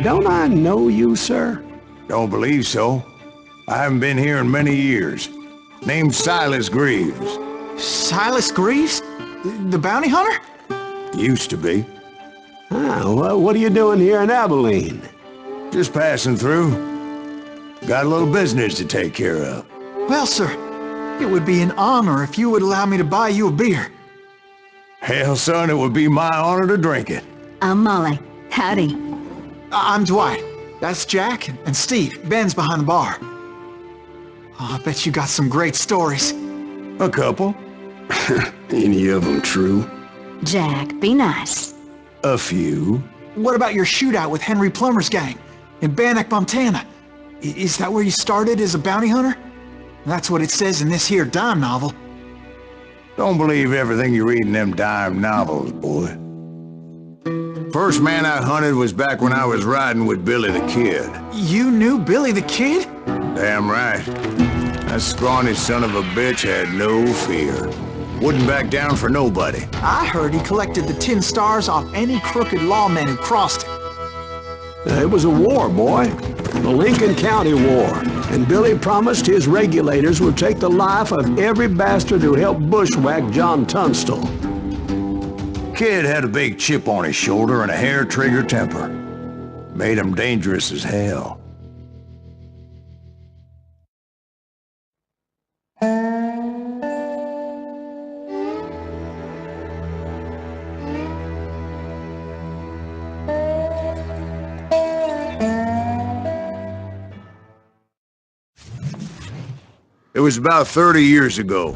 Don't I know you, sir? Don't believe so. I haven't been here in many years. Name's Silas Greaves. Silas Greaves? The bounty hunter? Used to be. Well, what are you doing here in Abilene? Just passing through. Got a little business to take care of. Well, sir, it would be an honor if you would allow me to buy you a beer. Hell, son, it would be my honor to drink it. I'm Molly. Howdy. I'm Dwight. That's Jack and Steve. Ben's behind the bar. Oh, I bet you got some great stories. A couple. Any of them true? Jack, be nice. A few. What about your shootout with Henry Plummer's gang in Bannock, Montana? Is that where you started as a bounty hunter? That's what it says in this here dime novel. Don't believe everything you read in them dime novels, boy. First man I hunted was back when I was riding with Billy the Kid. You knew Billy the Kid? Damn right. That scrawny son of a bitch had no fear. Wouldn't back down for nobody. I heard he collected the 10 stars off any crooked lawmen who crossed it. It was a war, boy. The Lincoln County War. And Billy promised his regulators would take the life of every bastard who helped bushwhack John Tunstall. Kid had a big chip on his shoulder and a hair-trigger temper. Made him dangerous as hell. It was about 30 years ago.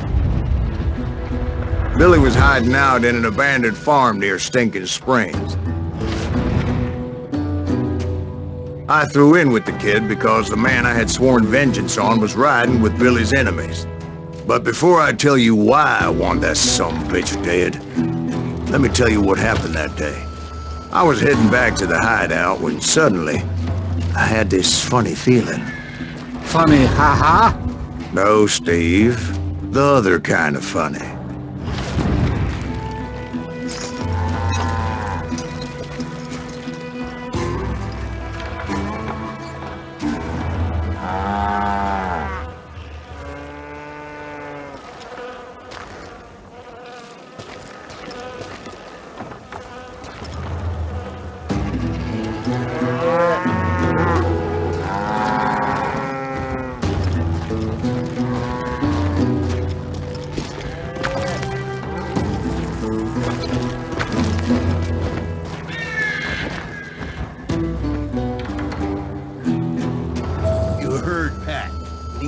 Billy was hiding out in an abandoned farm near Stinking Springs. I threw in with the kid because the man I had sworn vengeance on was riding with Billy's enemies. But before I tell you why I want that sumbitch dead, let me tell you what happened that day. I was heading back to the hideout when suddenly I had this funny feeling. Funny, ha-ha? No, Steve. The other kind of funny.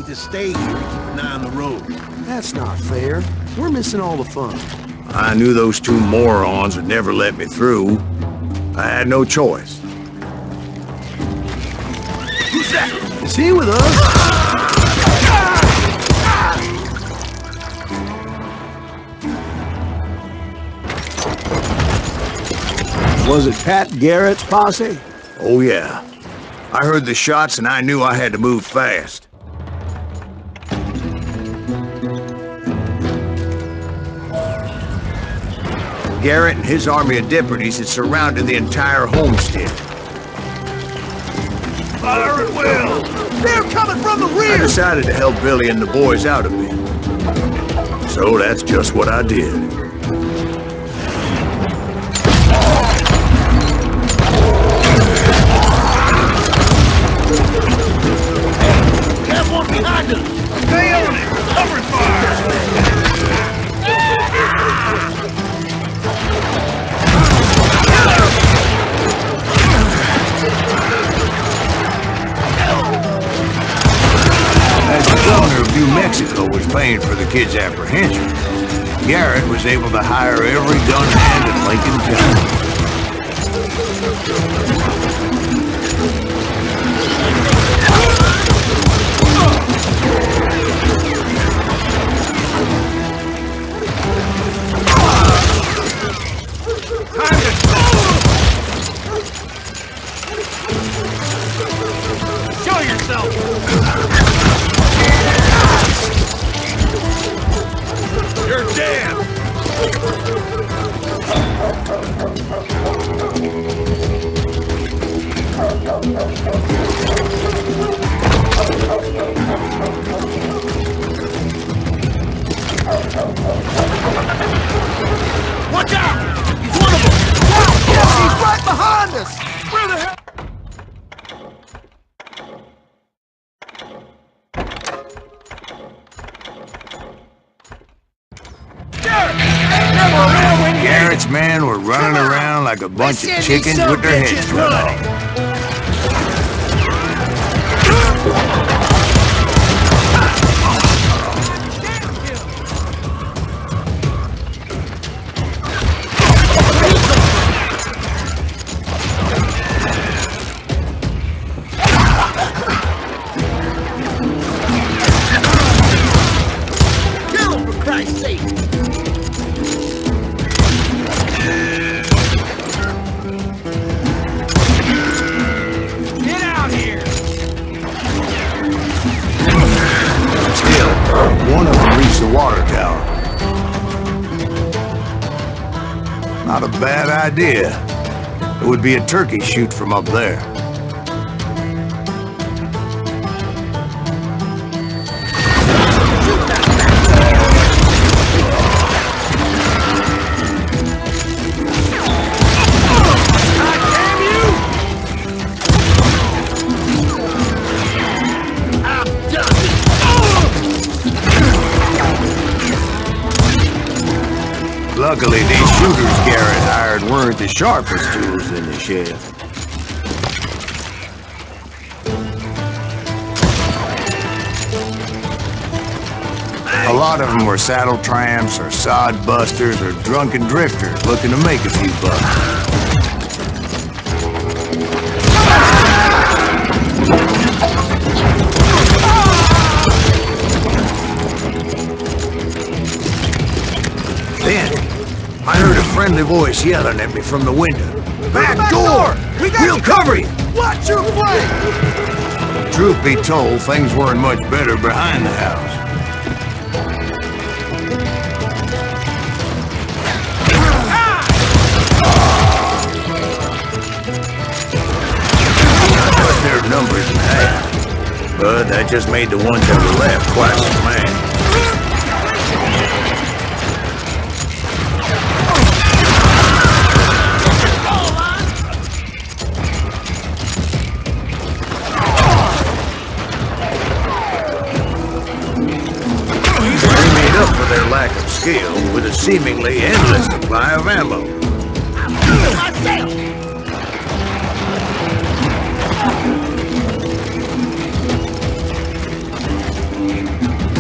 To stay here and keep an eye on the road. That's not fair. We're missing all the fun. I knew those two morons would never let me through. I had no choice. Who's that? Is he with us? Was it Pat Garrett's posse? Oh yeah. I heard the shots and I knew I had to move fast. Garrett and his army of deputies had surrounded the entire homestead. Fire at will! They're coming from the rear! I decided to help Billy and the boys out a bit. So that's just what I did. There's one behind us! Stay on it! Cover fire! As the governor of New Mexico was paying for the kid's apprehension, Garrett was able to hire every gun hand in Lincoln County. Show yourself! You're dead! Watch out! He's one of them! Yes, he's right behind us! Where the hell? Garrett's men were running around like a bunch of chickens with their heads cut off. Kill him, for Christ's sake! Get out here! Still, one of them reached the water tower. Not a bad idea. It would be a turkey shoot from up there. Luckily, these shooters Garrett hired weren't the sharpest tools in the shed. A lot of them were saddle tramps or sod busters or drunken drifters looking to make a few bucks. Then, I heard a friendly voice yelling at me from the window. Back door! We'll cover you! Watch your flank! Truth be told, things weren't much better behind the house. Cut their numbers in half. But that just made the ones that were left twice as mad. Up for their lack of skill with a seemingly endless supply of ammo.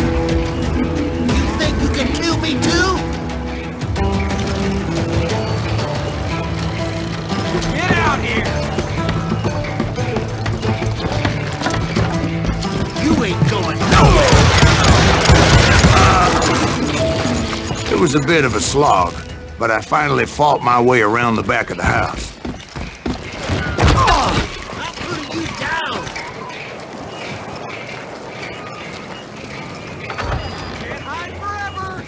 You think you can kill me too? Get out here! You ain't going nowhere! It was a bit of a slog, but I finally fought my way around the back of the house. I'm putting you down! Can't hide forever!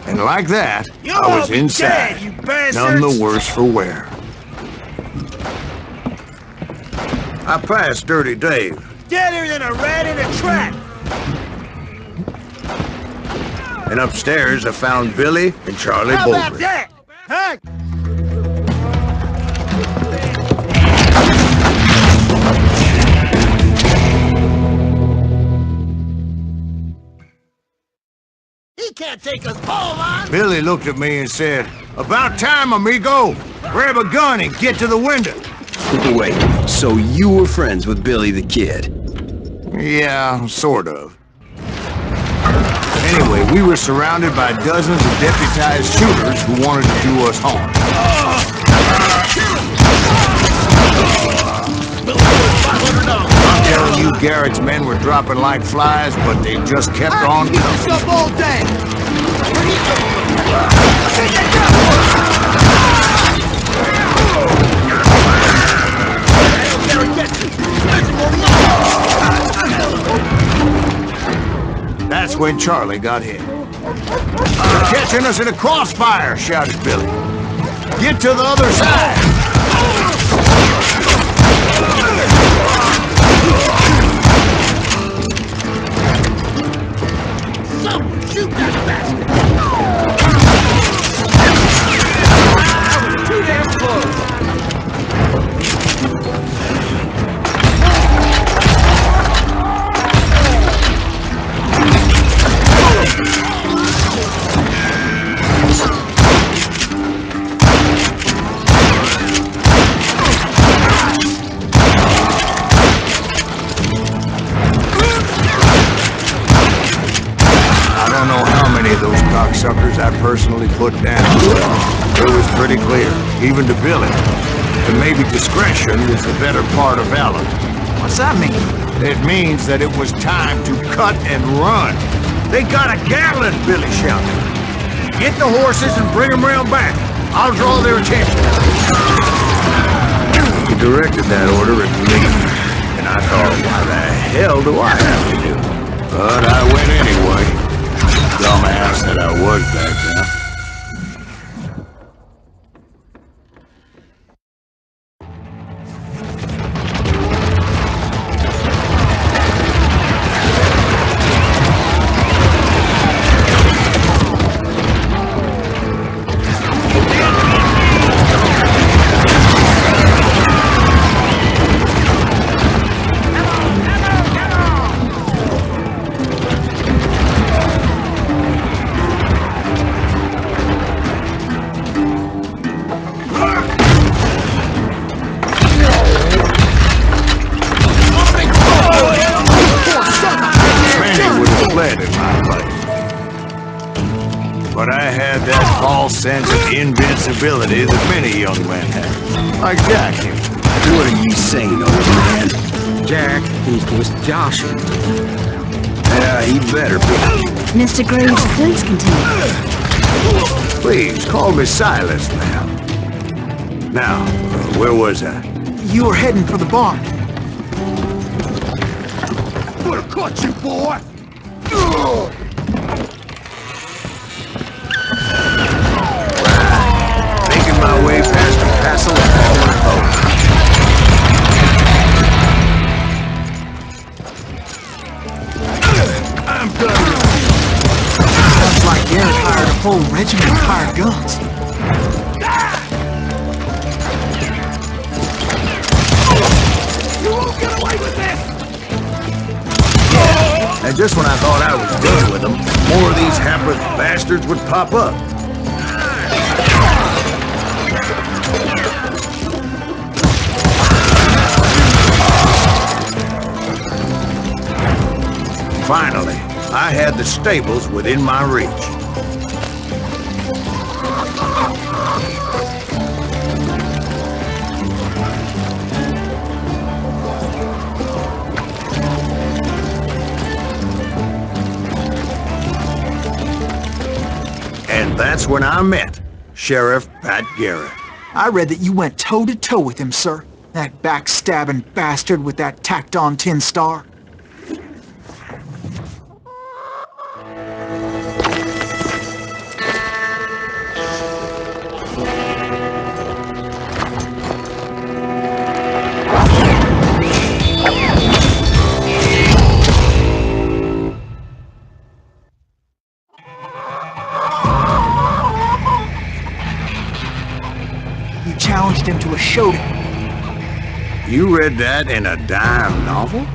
And like that, You I was all be inside, dead, you bastards! none the worse for wear. I passed Dirty Dave. Deader than a rat in a trap! And upstairs, I found Billy and Charlie How about Bowlby. that? Huh? He can't take us all on! Billy looked at me and said, "About time, amigo! Grab a gun and get to the window." Wait, so you were friends with Billy the Kid? Yeah, sort of. Anyway, we were surrounded by dozens of deputized shooters who wanted to do us harm. I'm telling you, Garrett's men were dropping like flies, but they just kept on coming. Up all day! That's when Charlie got hit. "They're catching us in a crossfire!" shouted Billy. "Get to the other side!" Shoot that bastard! That was too damn close! Those cocksuckers I personally put down. It was pretty clear, even to Billy, that maybe discretion is the better part of valor. What's that mean? It means that it was time to cut and run. They got a Gatling, Billy shouted. Get the horses and bring them round back. I'll draw their attention. He directed that order at me, and I thought, why the hell do I have to do it? But I went anyway. Dumbass that I was back then. But I had that false sense of invincibility that many young men have. Like Jack here. What are you saying, old man? Jack, he's just joshing. Yeah, he better be. Mr. Graves, please continue. Please, call me Silas now. Now, where was I? You were heading for the barn. Would've caught you, boy! Making my way past the castle and falling boat. I'm done! Sounds like Garrett hired a whole regiment of hired guns. You won't get away with this! And just when I thought I was done with them, more of these hapless bastards would pop up. Finally, I had the stables within my reach. And that's when I met Sheriff Pat Garrett. I read that you went toe-to-toe with him, sir. That backstabbing bastard with that tacked-on tin star. Challenged him to a showdown. You read that in a dime novel?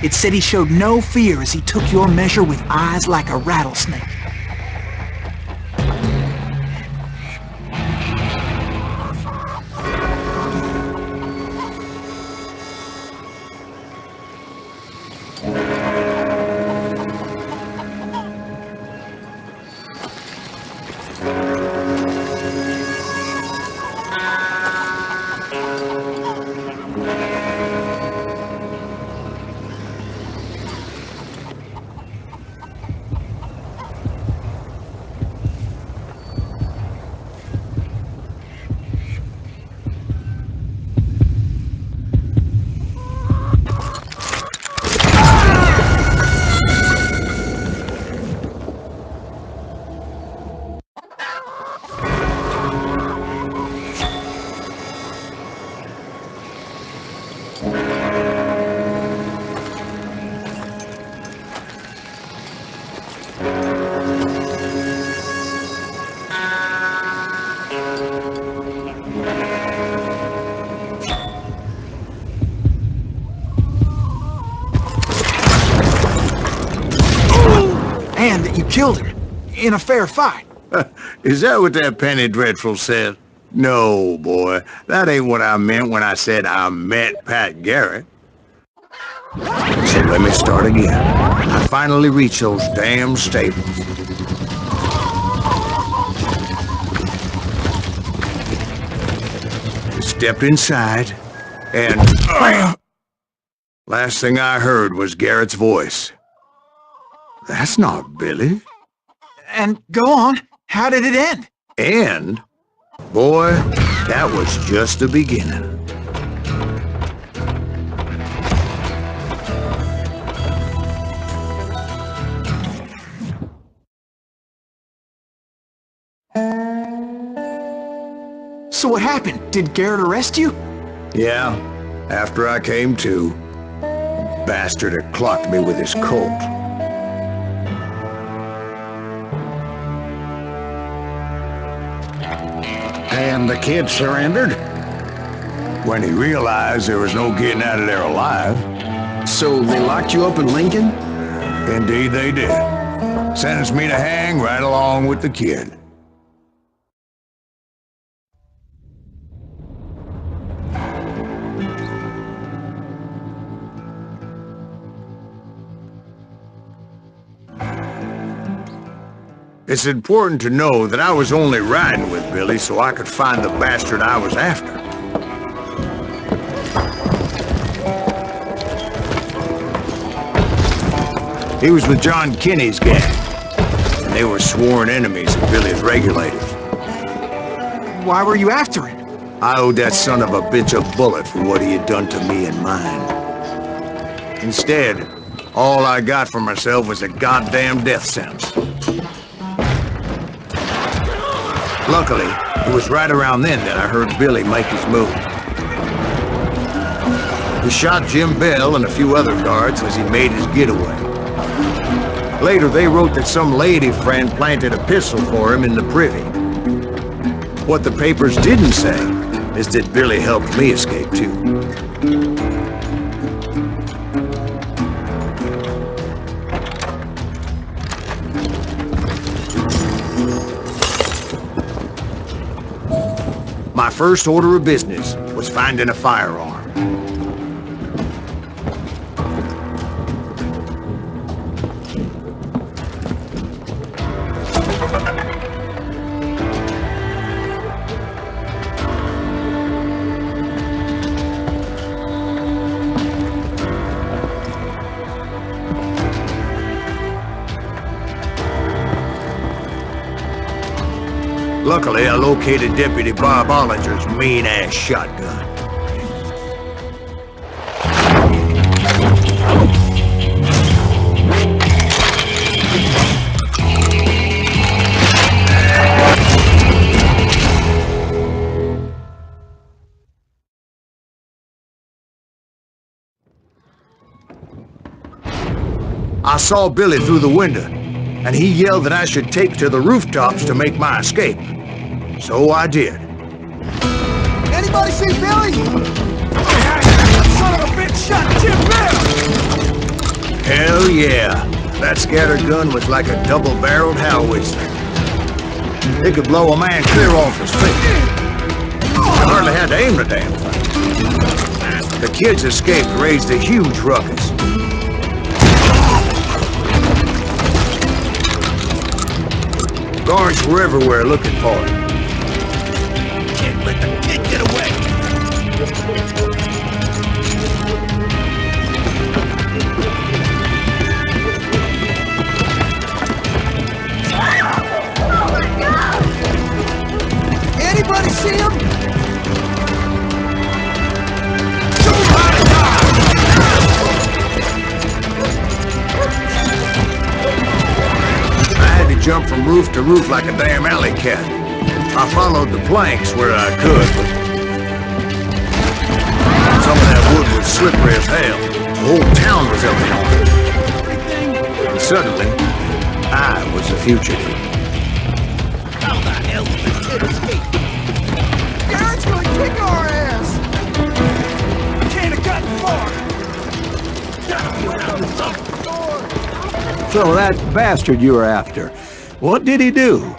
It said he showed no fear as he took your measure with eyes like a rattlesnake. killed him. In a fair fight. Is that what that penny dreadful said? No, boy. That ain't what I meant when I said I met Pat Garrett. So let me start again. I finally reached those damn stables. Stepped inside, and last thing I heard was Garrett's voice. That's not Billy. And go on. How did it end? And, boy, that was just the beginning. So what happened? Did Garrett arrest you? Yeah, after I came to, bastard had clocked me with his Colt. And the kid surrendered? When he realized there was no getting out of there alive. So they locked you up in Lincoln? Indeed they did. Sentenced me to hang right along with the kid. It's important to know that I was only riding with Billy so I could find the bastard I was after. He was with John Kinney's gang, and they were sworn enemies of Billy's regulators. Why were you after him? I owed that son of a bitch a bullet for what he had done to me and mine. Instead, all I got for myself was a goddamn death sentence. Luckily, it was right around then that I heard Billy make his move. He shot Jim Bell and a few other guards as he made his getaway. Later, they wrote that some lady friend planted a pistol for him in the privy. What the papers didn't say is that Billy helped me escape too. My first order of business was finding a firearm. Luckily, I located Deputy Bob Ollinger's mean-ass shotgun. I saw Billy through the window, and he yelled that I should take to the rooftops to make my escape. So I did. Anybody see Billy? Son of a bitch shot Jim Bell! Hell yeah. That scattered gun was like a double-barreled howitzer. It could blow a man clear off his feet. I hardly had to aim the damn thing. The kids escaped raised a huge ruckus. Guards were everywhere looking for it. Can't let the kid get away. Anybody see him? Jump from roof to roof like a damn alley cat. I followed the planks where I could, but some of that wood was slippery as hell. The whole town was up in arms. And suddenly, I was a fugitive. How the hell did the kid escape? Garrett's gonna kick our ass! Can't have gotten far! Gotta be around the door. So that bastard you were after, what did he do?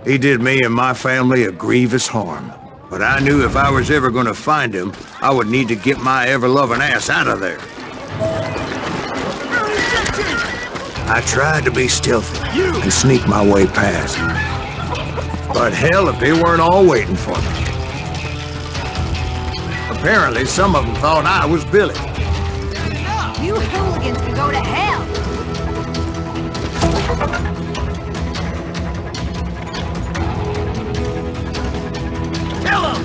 He did me and my family a grievous harm. But I knew if I was ever gonna find him, I would need to get my ever-loving ass out of there. I tried to be stealthy and sneak my way past. But hell, if they weren't all waiting for me. Apparently, some of them thought I was Billy. You hooligans can go to hell! Kill him!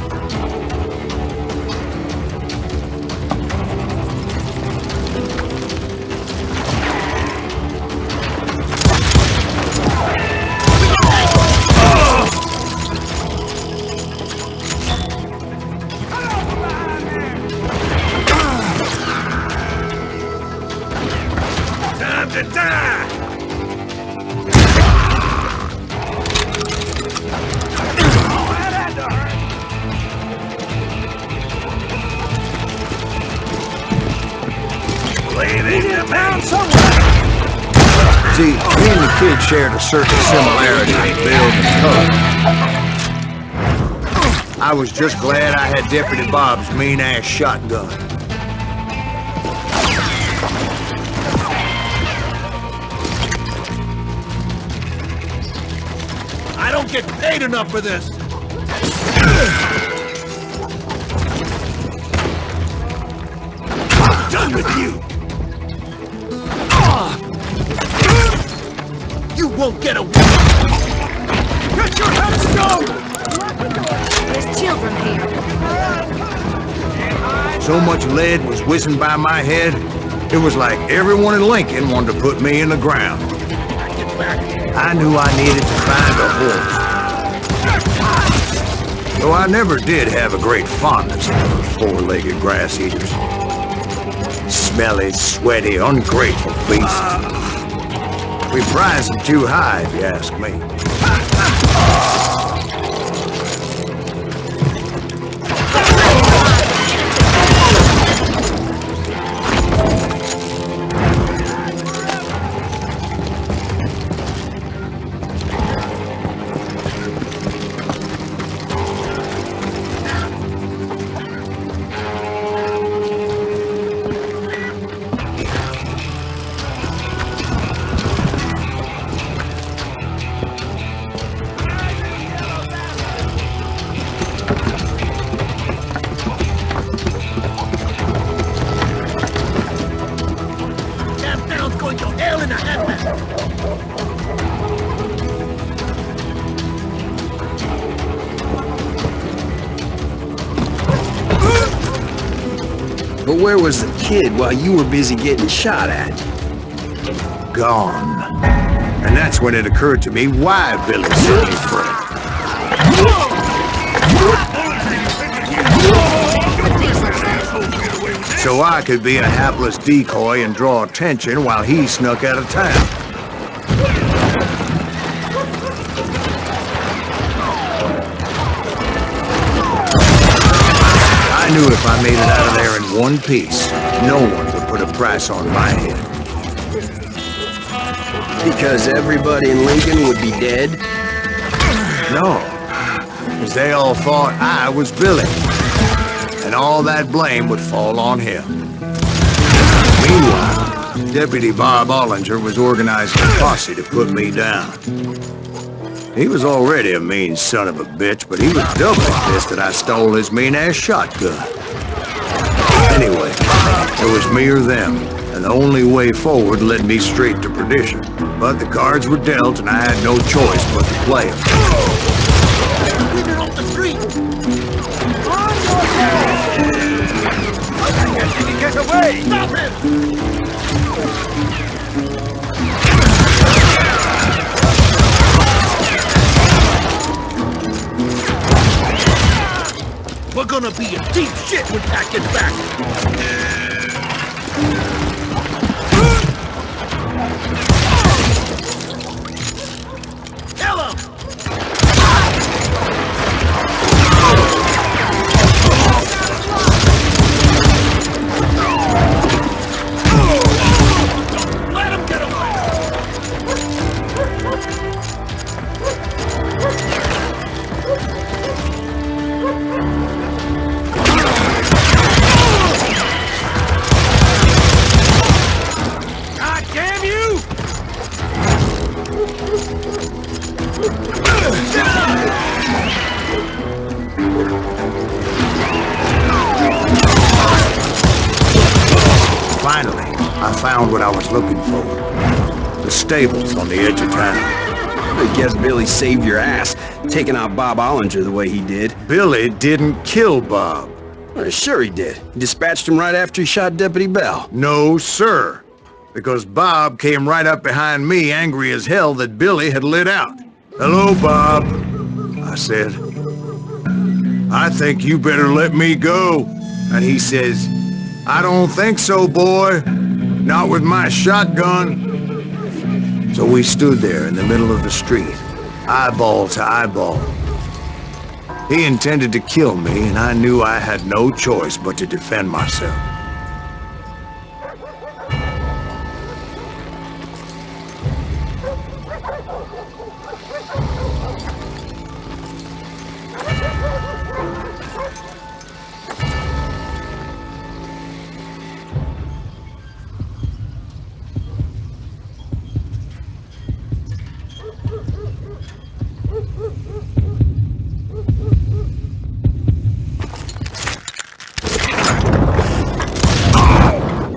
Time to die! See, me and the kid shared a certain similarity in build and color. I was just glad I had Deputy Bob's mean-ass shotgun. I don't get paid enough for this! I'm done with you! You won't get away! Get your headstone! There's children here. So much lead was whizzing by my head, it was like everyone in Lincoln wanted to put me in the ground. I knew I needed to find a horse. Though I never did have a great fondness for those four-legged grass eaters. Smelly, sweaty, ungrateful beasts. We prize them too high, if you ask me. But where was the kid while you were busy getting shot at? Gone. And that's when it occurred to me why Billy set me free. So I could be a hapless decoy and draw attention while he snuck out of town. I knew if I made it out of there in one piece, no one would put a price on my head. Because everybody in Lincoln would be dead? No, because they all thought I was Billy, and all that blame would fall on him. Meanwhile, Deputy Bob Ollinger was organizing a posse to put me down. He was already a mean son of a bitch, but he was doubly pissed that I stole his mean-ass shotgun. Anyway, it was me or them, and the only way forward led me straight to perdition. But the cards were dealt, and I had no choice but to play them. Leave it off the street! I guess he can get away! Stop him! We're gonna be in deep shit when Pat gets back! Kill him! Let him get away! I found what I was looking for. The stables on the edge of town. I guess Billy saved your ass, taking out Bob Ollinger the way he did. Billy didn't kill Bob. Well, sure he did. He dispatched him right after he shot Deputy Bell. No, sir. Because Bob came right up behind me, angry as hell that Billy had lit out. "Hello, Bob," I said. "I think you better let me go." And he says, "I don't think so, boy. Not with my shotgun." So we stood there in the middle of the street, eyeball to eyeball. He intended to kill me, and I knew I had no choice but to defend myself.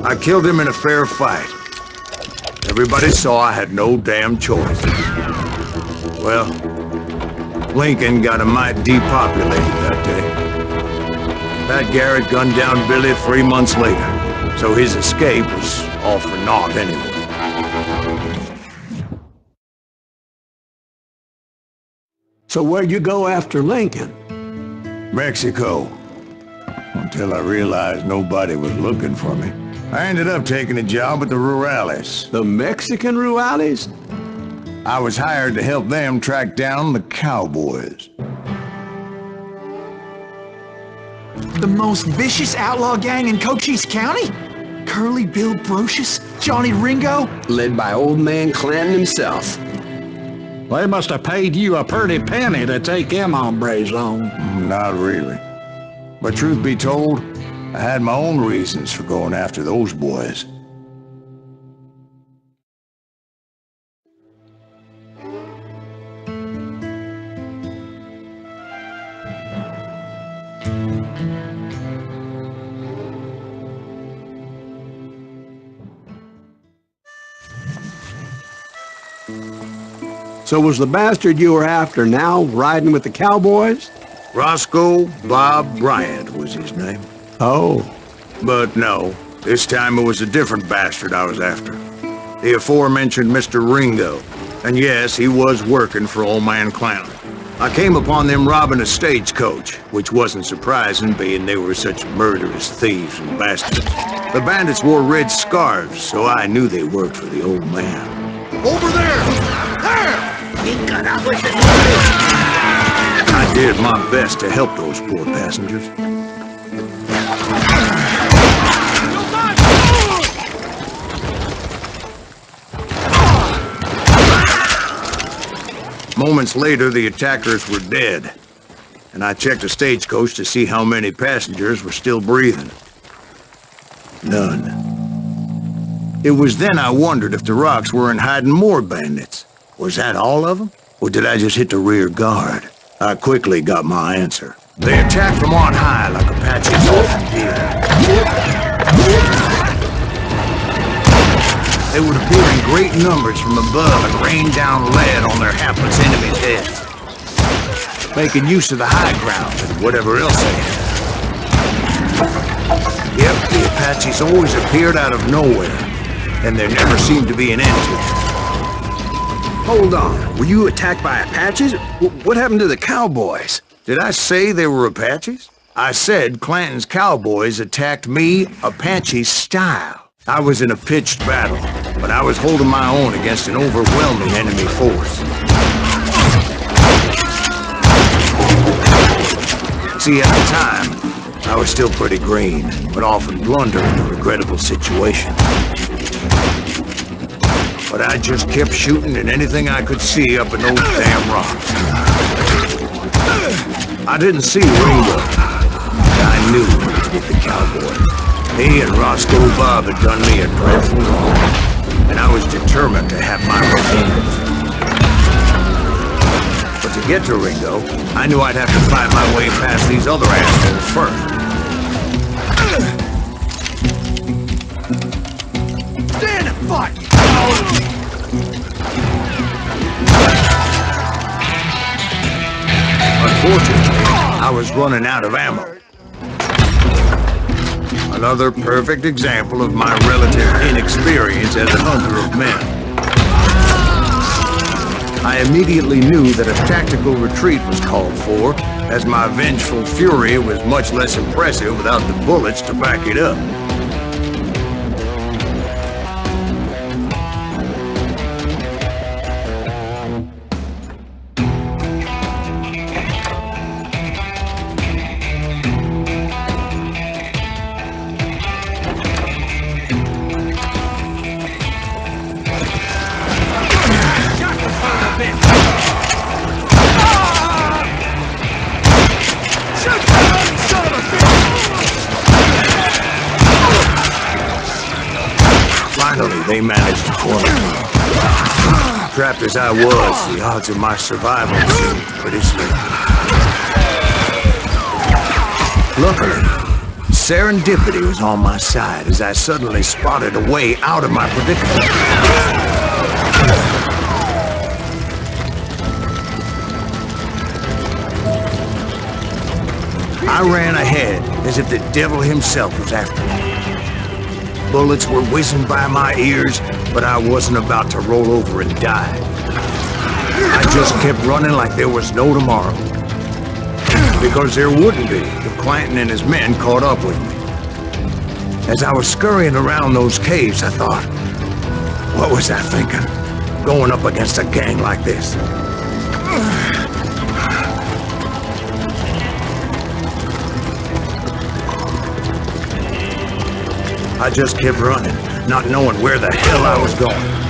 I killed him in a fair fight. Everybody saw I had no damn choice. Well, Lincoln got a mite depopulated that day. Pat Garrett gunned down Billy 3 months later, so his escape was all for naught anyway. So where'd you go after Lincoln? Mexico. Until I realized nobody was looking for me. I ended up taking a job at the Rurales. The Mexican Rurales? I was hired to help them track down the cowboys. The most vicious outlaw gang in Cochise County? Curly Bill Brocious? Johnny Ringo? Led by old man Clanton himself. They must have paid you a pretty penny to take them hombres on. Not really. But truth be told, I had my own reasons for going after those boys. So was the bastard you were after now riding with the cowboys? Roscoe Bob Bryant was his name. Oh. But no, this time it was a different bastard I was after. The aforementioned Mr. Ringo. And yes, he was working for old man Clanton. I came upon them robbing a stagecoach, which wasn't surprising, being they were such murderous thieves and bastards. The bandits wore red scarves, so I knew they worked for the old man. Over there! There! I did my best to help those poor passengers. Moments later, the attackers were dead, and I checked the stagecoach to see how many passengers were still breathing. None. It was then I wondered if the rocks weren't hiding more bandits. Was that all of them? Or did I just hit the rear guard? I quickly got my answer. They attacked from on high like Apaches often did. They would appear in great numbers from above and rain down lead on their hapless enemies' heads, making use of the high ground and whatever else they had. Yep, the Apaches always appeared out of nowhere, and there never seemed to be an end to it. Hold on, were you attacked by Apaches? What happened to the cowboys? Did I say they were Apaches? I said Clanton's cowboys attacked me Apache style. I was in a pitched battle, but I was holding my own against an overwhelming enemy force. See, at the time, I was still pretty green, but often blunder in a regrettable situation. But I just kept shooting at anything I could see up in those damn rocks. I didn't see Ringo, but I knew with the cowboys. He and Roscoe Bob had done me a dreadful wrong, and I was determined to have my revenge. But to get to Ringo, I knew I'd have to fight my way past these other assholes first. Fuck, you coward! Unfortunately, I was running out of ammo. Another perfect example of my relative inexperience as a hunter of men. I immediately knew that a tactical retreat was called for, as my vengeful fury was much less impressive without the bullets to back it up. Finally, they managed to corner me. Trapped as I was, the odds of my survival seemed pretty slim. Luckily, serendipity was on my side as I suddenly spotted a way out of my predicament. I ran ahead as if the devil himself was after me. Bullets were whizzing by my ears, but I wasn't about to roll over and die. I just kept running like there was no tomorrow. Because there wouldn't be if Clanton and his men caught up with me. As I was scurrying around those caves, I thought, what was I thinking? Going up against a gang like this? I just kept running, not knowing where the hell I was going.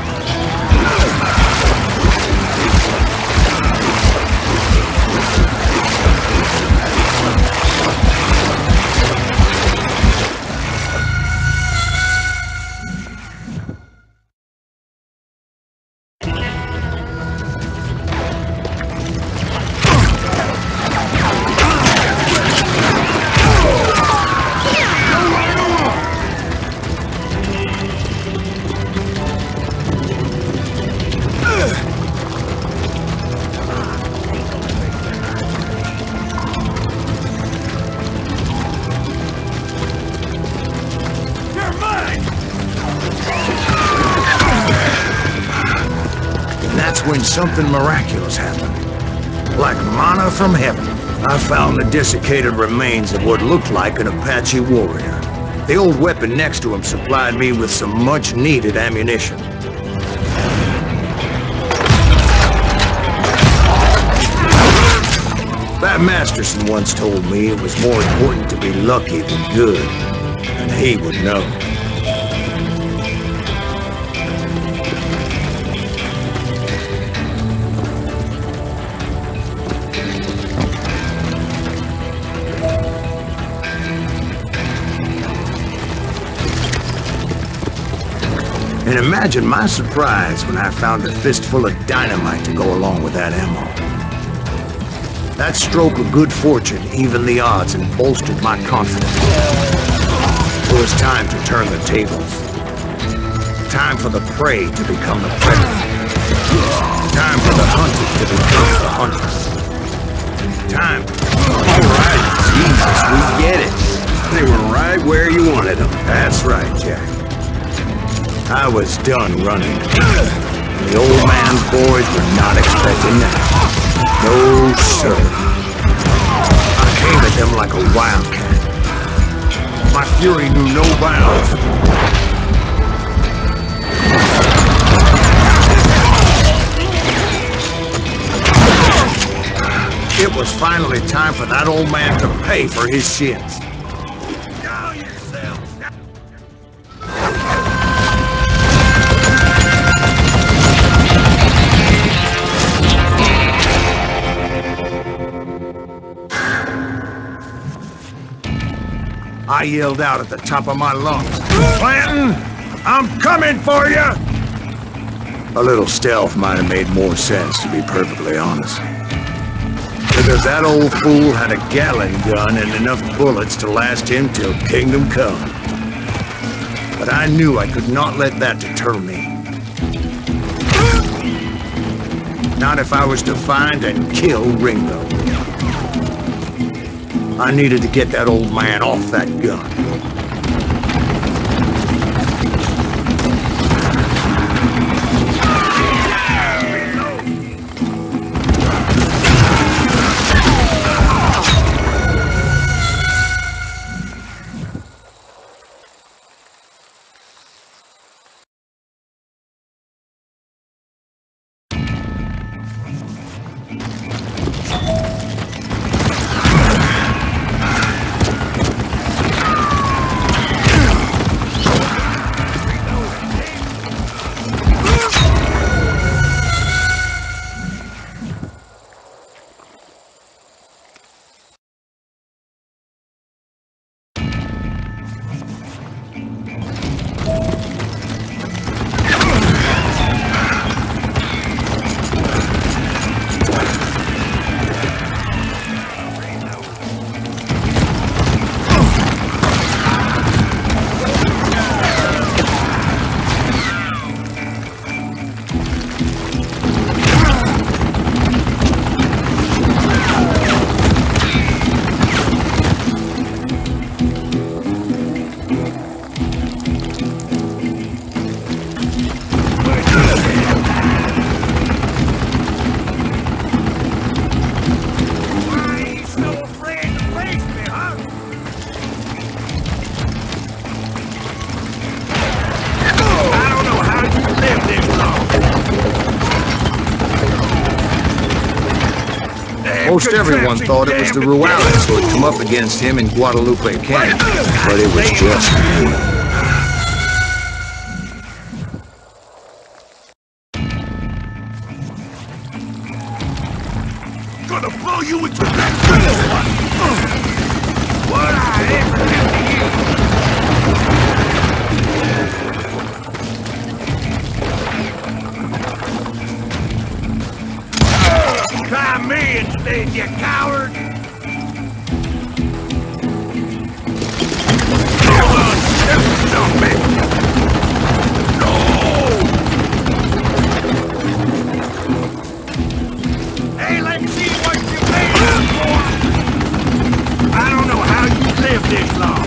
When something miraculous happened. Like manna from heaven, I found the desiccated remains of what looked like an Apache warrior. The old weapon next to him supplied me with some much-needed ammunition. Bat Masterson once told me it was more important to be lucky than good, and he would know. And imagine my surprise when I found a fistful of dynamite to go along with that ammo. That stroke of good fortune evened the odds and bolstered my confidence. It was time to turn the tables. Time for the prey to become the predator. Time for the hunted to become the hunters. Time. All right, Jesus, we get it. They were right where you wanted them. That's right, Jack. I was done running. The old man's boys were not expecting that. No, sir. I came at them like a wildcat. My fury knew no bounds. It was finally time for that old man to pay for his sins. I yelled out at the top of my lungs, "Clanton, I'm coming for you!" A little stealth might have made more sense, to be perfectly honest. Because that old fool had a Gatling gun and enough bullets to last him till kingdom come. But I knew I could not let that deter me. Not if I was to find and kill Ringo. I needed to get that old man off that gun. Most everyone thought it was the Ruales who had come up against him in Guadalupe Canyon, but it was just me. Gonna blow you into that what I ever did to you. Try me instead, you coward! No! Hey, let me see what you made up for! I don't know how you lived this long.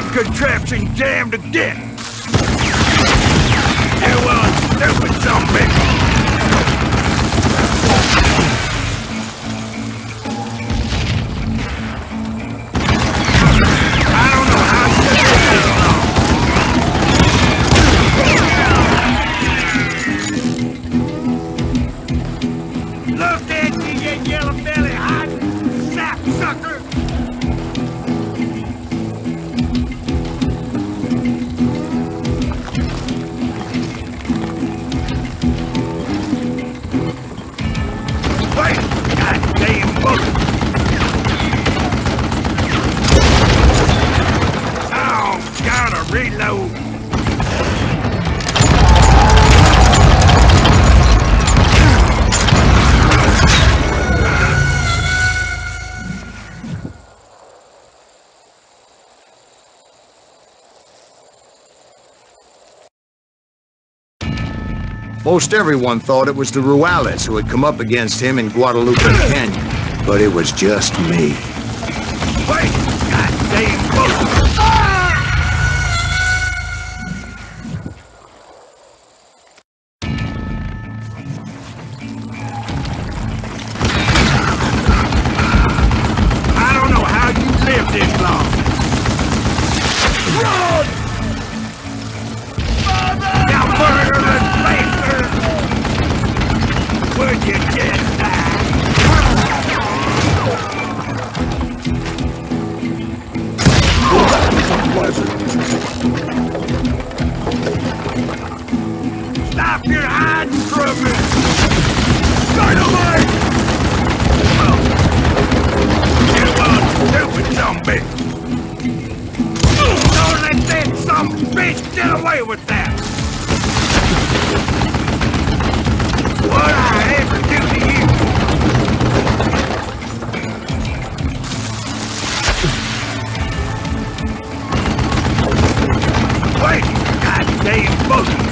Contraption jammed to death. You stupid zombie. I don't know how to do this. Look at me, you yellow belly hot sap sucker. Reload. Most everyone thought it was the Ruales who had come up against him in Guadalupe Canyon, but it was just me. Wait! Goddamn bullshit! Would you just die? Stop your hiding from me! Dynamite! You stupid zombie! Don't let that some bitch get away with that! What I ever do to you? Wait, goddamn boogie!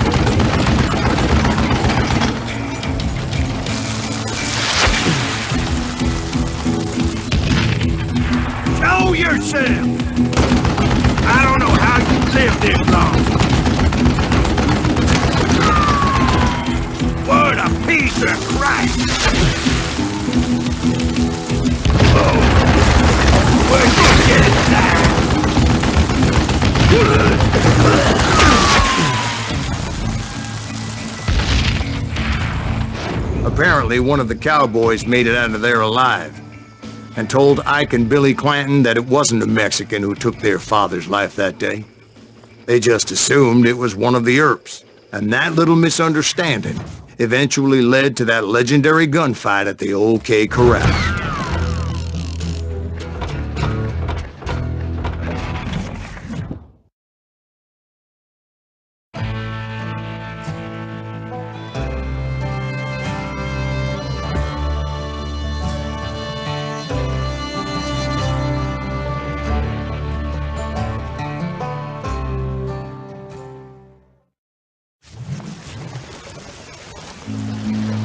Show yourself! I don't know how you lived this long. What a piece of crap! Oh, where'd you get that? Apparently, one of the cowboys made it out of there alive and told Ike and Billy Clanton that it wasn't a Mexican who took their father's life that day. They just assumed it was one of the Earps, and that little misunderstanding eventually led to that legendary gunfight at the OK Corral.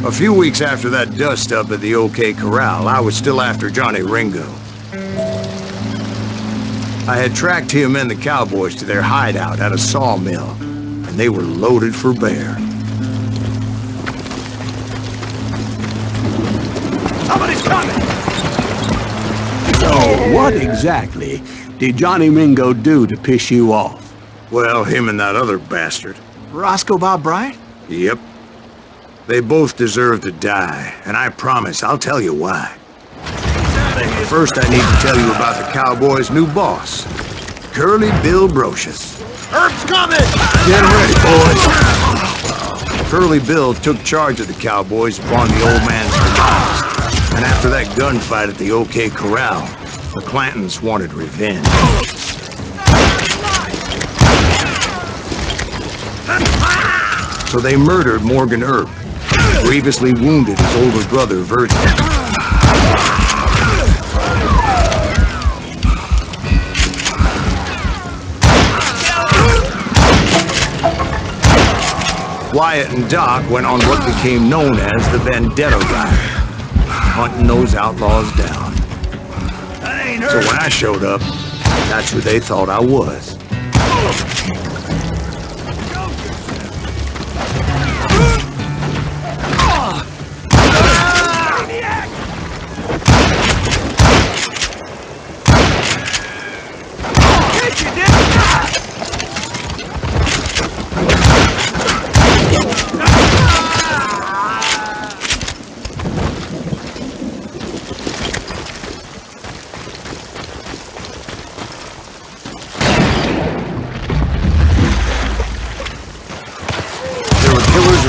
A few weeks after that dust-up at the OK Corral, I was still after Johnny Ringo. I had tracked him and the cowboys to their hideout at a sawmill, and they were loaded for bear. Somebody's coming! So, what exactly did Johnny Ringo do to piss you off? Well, him and that other bastard. Roscoe Bob Bryant? Yep. They both deserve to die, and I promise I'll tell you why. First, I need to tell you about the Cowboys' new boss, Curly Bill Brocious. Herb's coming! Get ready, boys! Curly Bill took charge of the Cowboys upon the old man's demise, and after that gunfight at the OK Corral, the Clantons wanted revenge. So they murdered Morgan Earp, grievously wounded his older brother, Virgil. Wyatt and Doc went on what became known as the Vendetta Ride, hunting those outlaws down. So when I showed up, that's who they thought I was.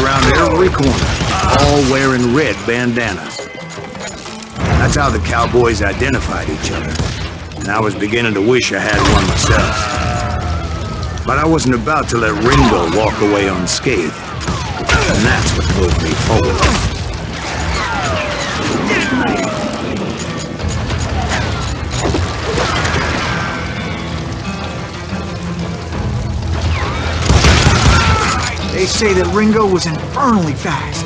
Around every corner, all wearing red bandanas. That's how the cowboys identified each other, and I was beginning to wish I had one myself. But I wasn't about to let Ringo walk away unscathed, and that's what moved me forward. They say that Ringo was infernally fast.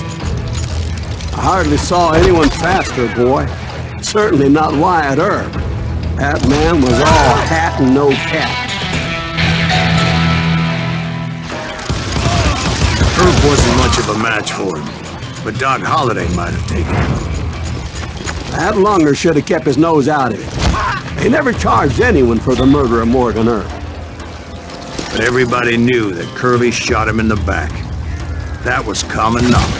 I hardly saw anyone faster, boy. Certainly not Wyatt Earp. That man was all hat and no cap. Earp wasn't much of a match for him, but Doc Holliday might have taken him. That lunger should have kept his nose out of it. They never charged anyone for the murder of Morgan Earp. But everybody knew that Curly shot him in the back. That was common knowledge.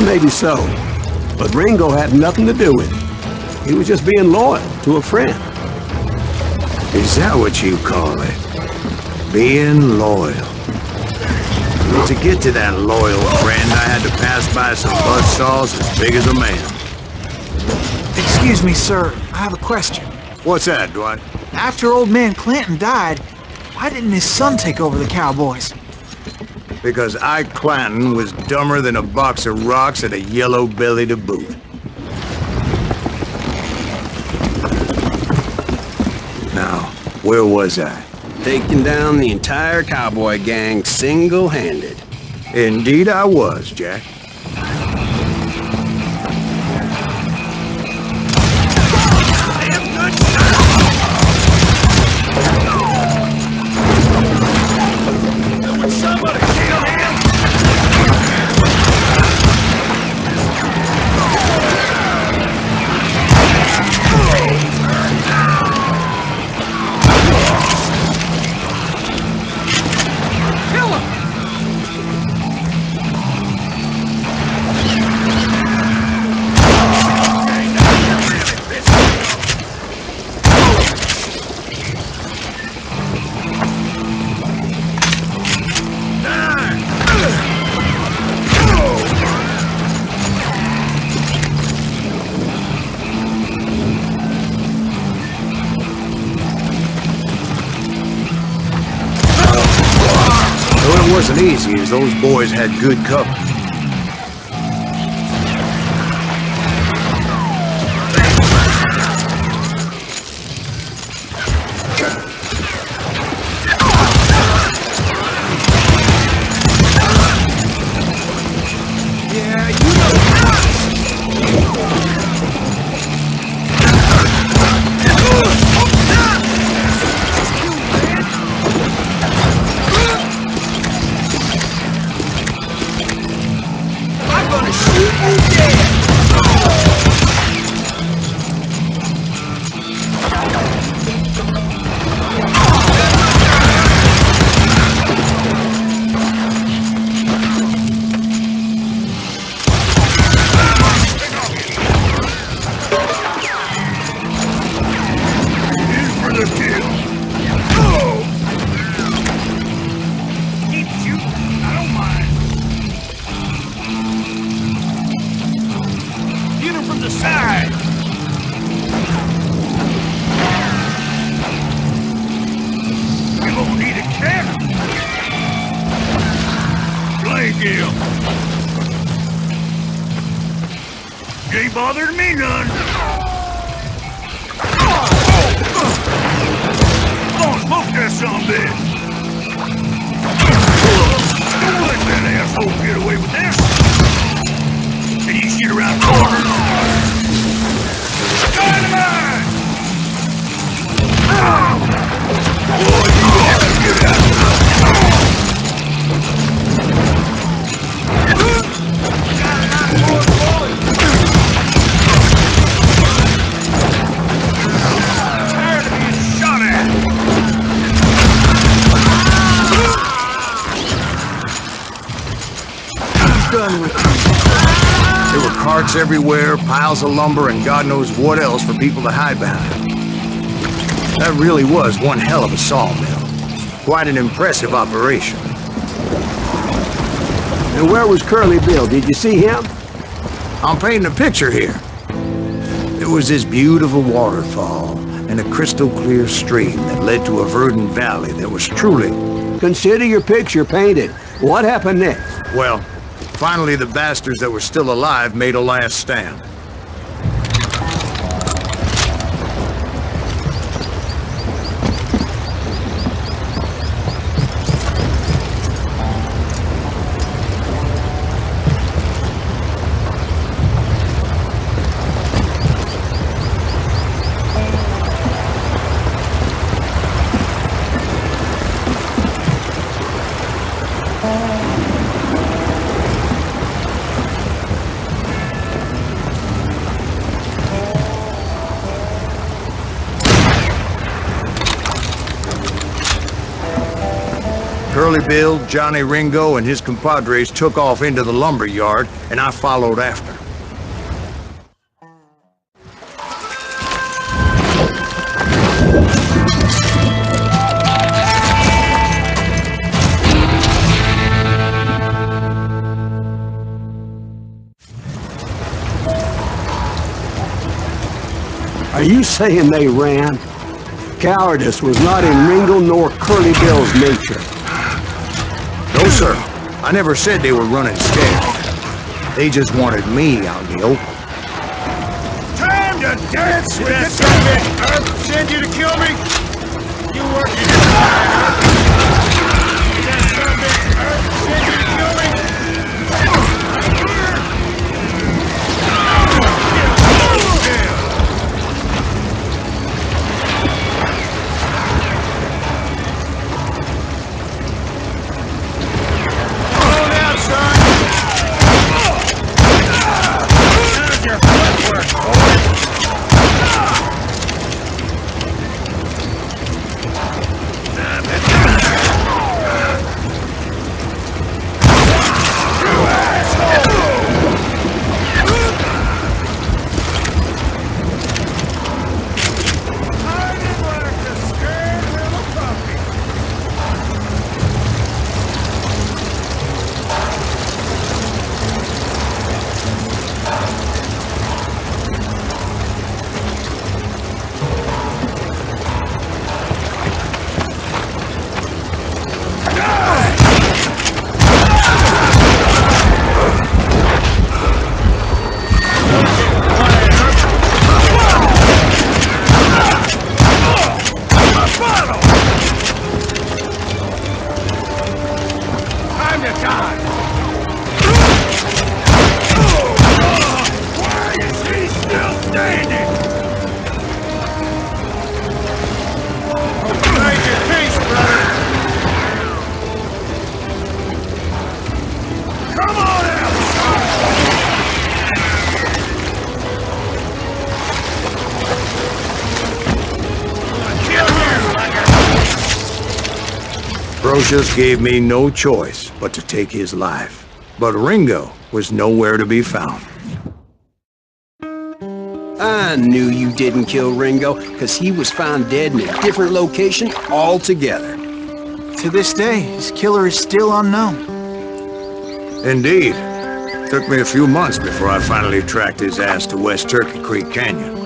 maybe so. But Ringo had nothing to do with it. He was just being loyal to a friend. Is that what you call it? Being loyal? To get to that loyal friend, I had to pass by some buzzsaws as big as a man. Excuse me, sir. I have a question. What's that, Dwight? After old man Clanton died, why didn't his son take over the Cowboys? Because Ike Clanton was dumber than a box of rocks and a yellow belly to boot. Now, where was I? Taking down the entire cowboy gang single-handed. Indeed I was, Jack. It wasn't easy, as those boys had good cover. Ain't bothered me none. Come on, smoke that sumbitch. Don't let that asshole get away with this. And you shit around corners. Dynamite! Boy, you have to get out. There were carts everywhere, piles of lumber, and God knows what else for people to hide behind. That really was one hell of a sawmill. Quite an impressive operation. And where was Curly Bill? Did you see him? I'm painting a picture here. There was this beautiful waterfall and a crystal clear stream that led to a verdant valley that was truly... Consider your picture painted. What happened next? Well, finally the bastards that were still alive made a last stand. Curly Bill, Johnny Ringo, and his compadres took off into the lumber yard, and I followed after. Are you saying they ran? Cowardice was not in Ringo nor Curly Bill's nature. No, sir. I never said they were running scared. They just wanted me out in the open. Time to dance with that son of a bitch! Earth send you to kill me? You work in the fire. Did that son of a bitch Earth send you to kill me? Just gave me no choice but to take his life. But Ringo was nowhere to be found. I knew you didn't kill Ringo, because he was found dead in a different location altogether. To this day, his killer is still unknown. Indeed. Took me a few months before I finally tracked his ass to West Turkey Creek Canyon.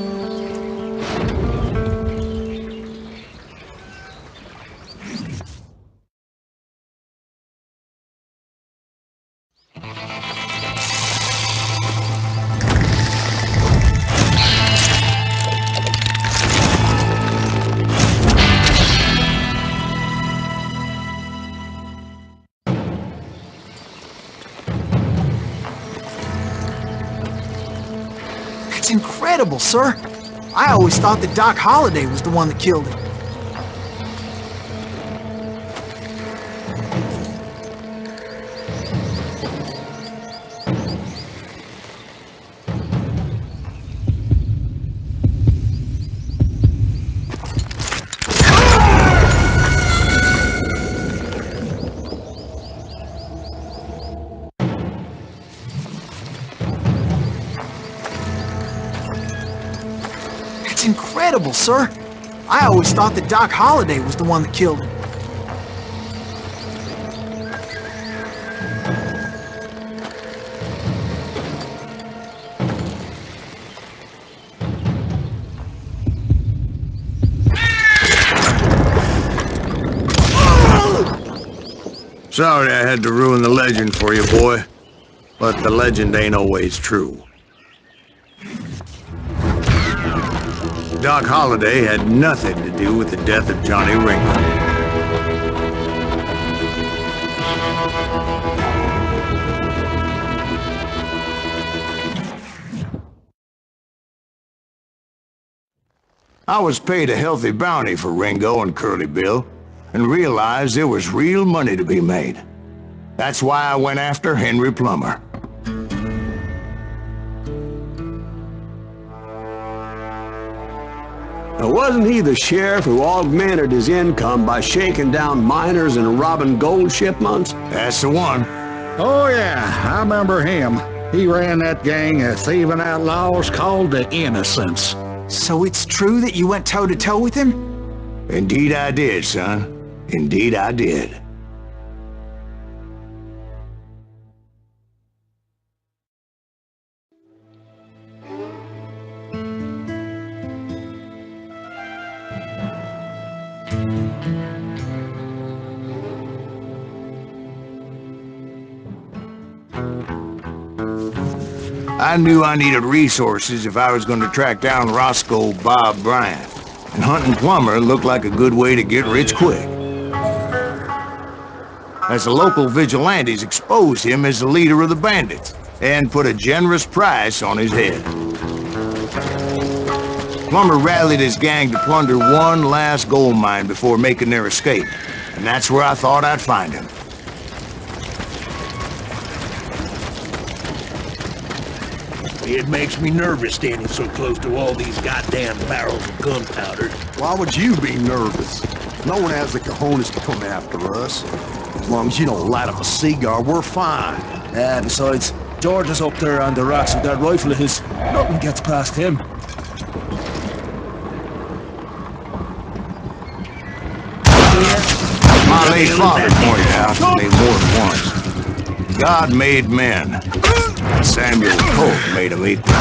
That's incredible, sir. I always thought that Doc Holliday was the one that killed him. That's incredible, sir. I always thought that Doc Holliday was the one that killed him. Sorry I had to ruin the legend for you, boy. But the legend ain't always true. Doc Holliday had nothing to do with the death of Johnny Ringo. I was paid a healthy bounty for Ringo and Curly Bill, and realized there was real money to be made. That's why I went after Henry Plummer. Now, wasn't he the sheriff who augmented his income by shaking down miners and robbing gold shipments? That's the one. Oh, yeah, I remember him. He ran that gang of thieving outlaws called the Innocents. So it's true that you went toe-to-toe with him? Indeed I did, son. Indeed I did. I knew I needed resources if I was going to track down Roscoe Bob Bryant, and hunting Plummer looked like a good way to get rich quick. As the local vigilantes exposed him as the leader of the bandits, and put a generous price on his head. Plummer rallied his gang to plunder one last gold mine before making their escape, and that's where I thought I'd find him. It makes me nervous standing so close to all these goddamn barrels of gunpowder. Why would you be nervous? No one has the cojones to come after us. As long as you don't light up a cigar, we're fine. Besides, George is up there on the rocks with that rifle of his. Nothing gets past him. My late father pointed out to me more than once. God made men. Samuel Colt made him equal.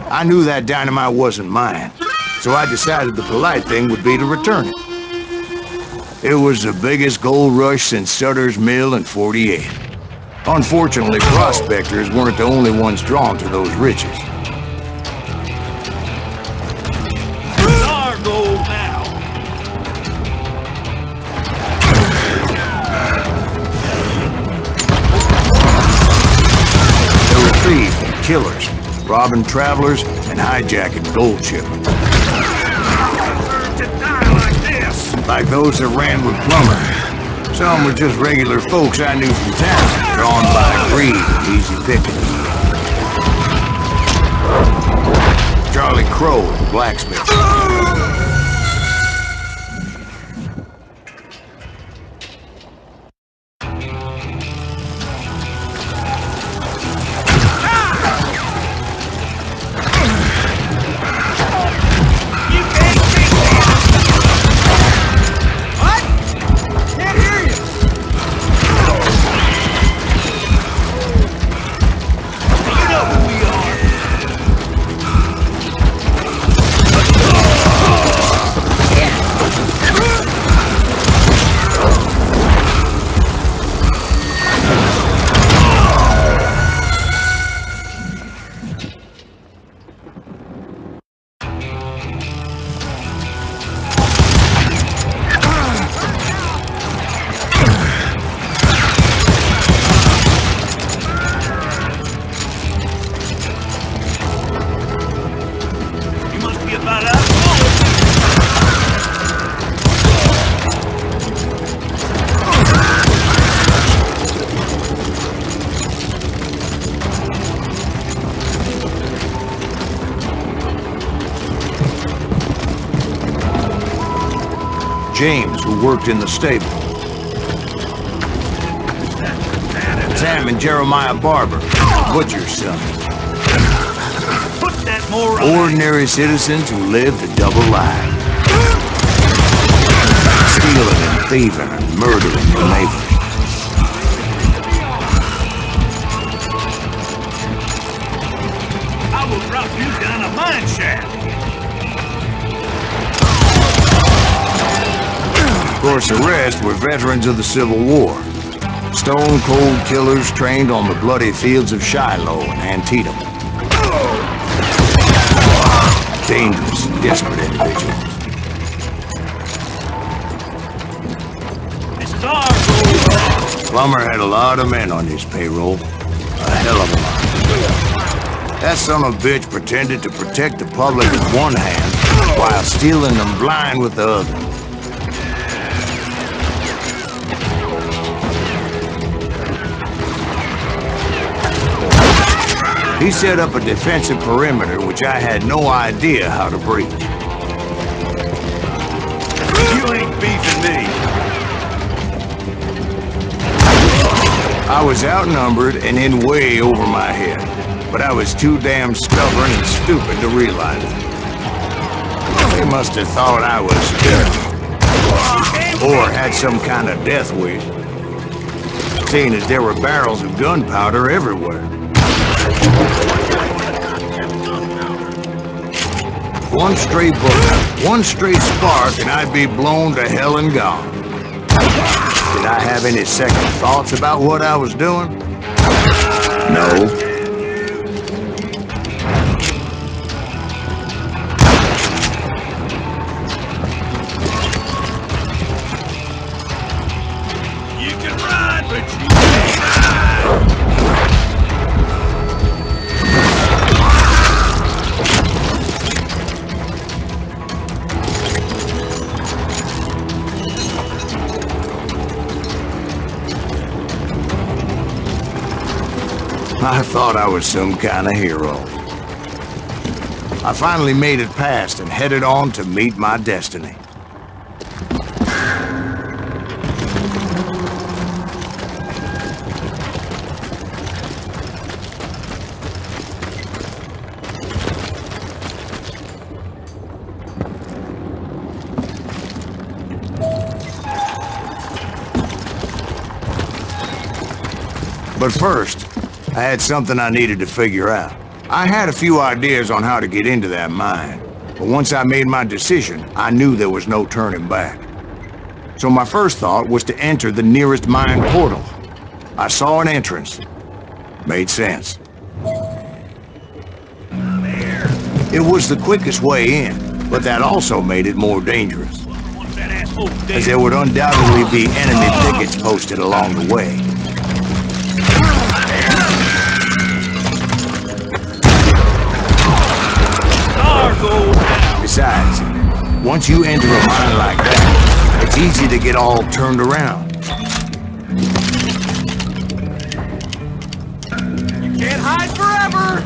I knew that dynamite wasn't mine, so I decided the polite thing would be to return it. It was the biggest gold rush since Sutter's Mill in '48. Unfortunately, prospectors weren't the only ones drawn to those riches. It's our gold now. There were thieves and killers, robbing travelers and hijacking gold shipments. To die like this. Like those that ran with Plummer. Some were just regular folks I knew from town, drawn by greed and easy pickings. Charlie Crow, the blacksmith. James, who worked in the stable. Sam and Jeremiah Barber, butcher's son. Put that more on. Ordinary citizens who lived a double life. Stealing and thieving and murdering their neighbors. I will drop you down a mine shaft. force the rest were veterans of the Civil War. Stone-cold killers trained on the bloody fields of Shiloh and Antietam. Dangerous, desperate individuals. This is our goal. Plummer had a lot of men on his payroll. A hell of a lot. That son of a bitch pretended to protect the public with one hand while stealing them blind with the other. He set up a defensive perimeter which I had no idea how to breach. You ain't beefing me. I was outnumbered and in way over my head, but I was too damn stubborn and stupid to realize it. They must have thought I was dead, or had some kind of death wish, seeing as there were barrels of gunpowder everywhere. One stray bullet, one stray spark, and I'd be blown to hell and gone. Did I have any second thoughts about what I was doing? No. You can run, but you can't hide. I thought I was some kind of hero. I finally made it past and headed on to meet my destiny. But first, I had something I needed to figure out. I had a few ideas on how to get into that mine, but once I made my decision, I knew there was no turning back. So my first thought was to enter the nearest mine portal. I saw an entrance. Made sense. It was the quickest way in, but that also made it more dangerous, as there would undoubtedly be enemy pickets posted along the way. Besides, once you enter a mine like that, it's easy to get all turned around. You can't hide forever!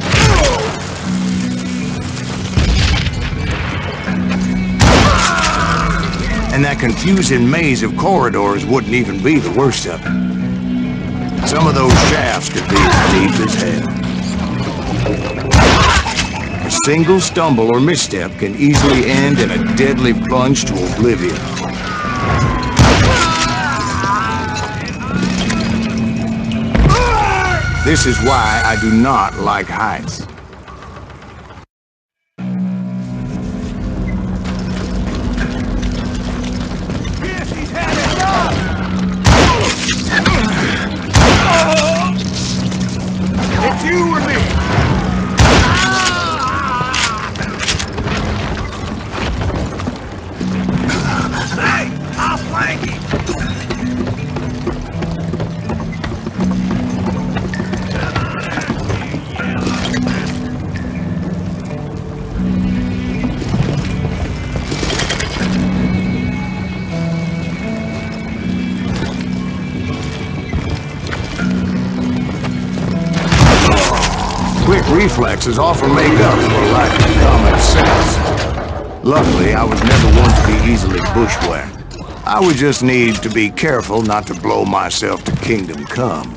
And that confusing maze of corridors wouldn't even be the worst of it. Some of those shafts could be as deep as hell. A single stumble or misstep can easily end in a deadly plunge to oblivion. This is why I do not like heights. It's you or me! Quick reflexes often make up for a lack of common sense. Luckily, I was never one to be easily bushwhacked. I would just need to be careful not to blow myself to kingdom come.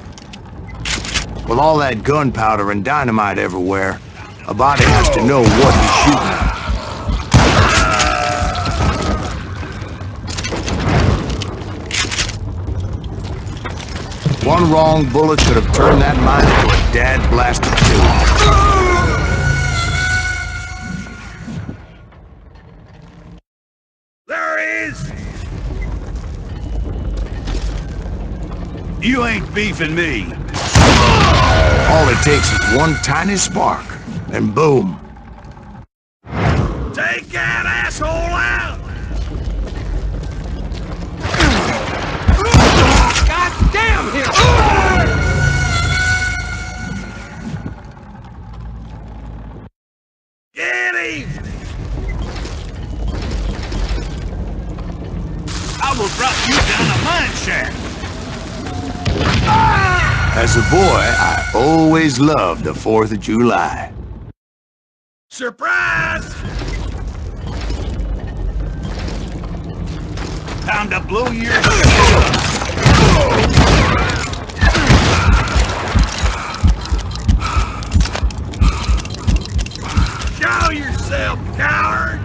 With all that gunpowder and dynamite everywhere, a body has to know what he's shooting at. One wrong bullet could have turned that mine into a dad-blasted tube. There he is! You ain't beefing me. All it takes is one tiny spark, and boom. Take that asshole out! God damn him! Get him! I will drop you down a mine shaft. As a boy, I always loved the 4th of July. Surprise! Time to blow your shit up. Show yourself, coward!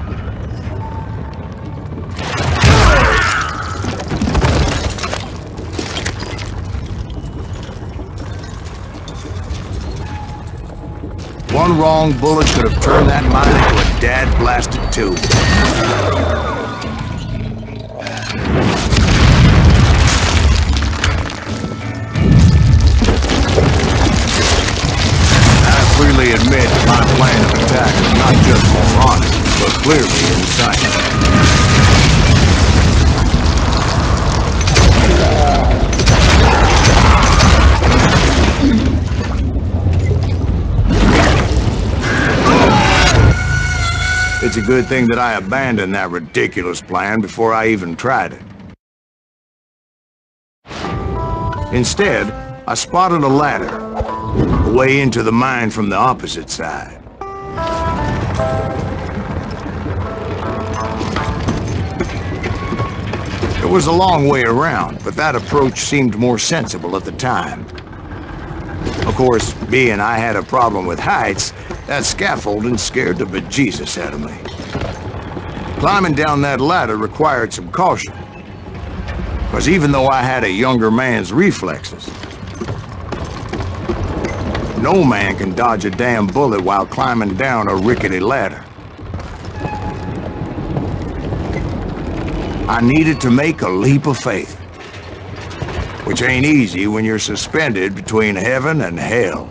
One wrong bullet could have turned that mine into a dad-blasted tube. I freely admit my plan of attack was not just moronic, but clearly insane. It's a good thing that I abandoned that ridiculous plan before I even tried it. Instead, I spotted a ladder, a way into the mine from the opposite side. It was a long way around, but that approach seemed more sensible at the time. Of course, being I had a problem with heights, that scaffolding scared the bejesus out of me. Climbing down that ladder required some caution, because even though I had a younger man's reflexes, no man can dodge a damn bullet while climbing down a rickety ladder. I needed to make a leap of faith, which ain't easy when you're suspended between heaven and hell.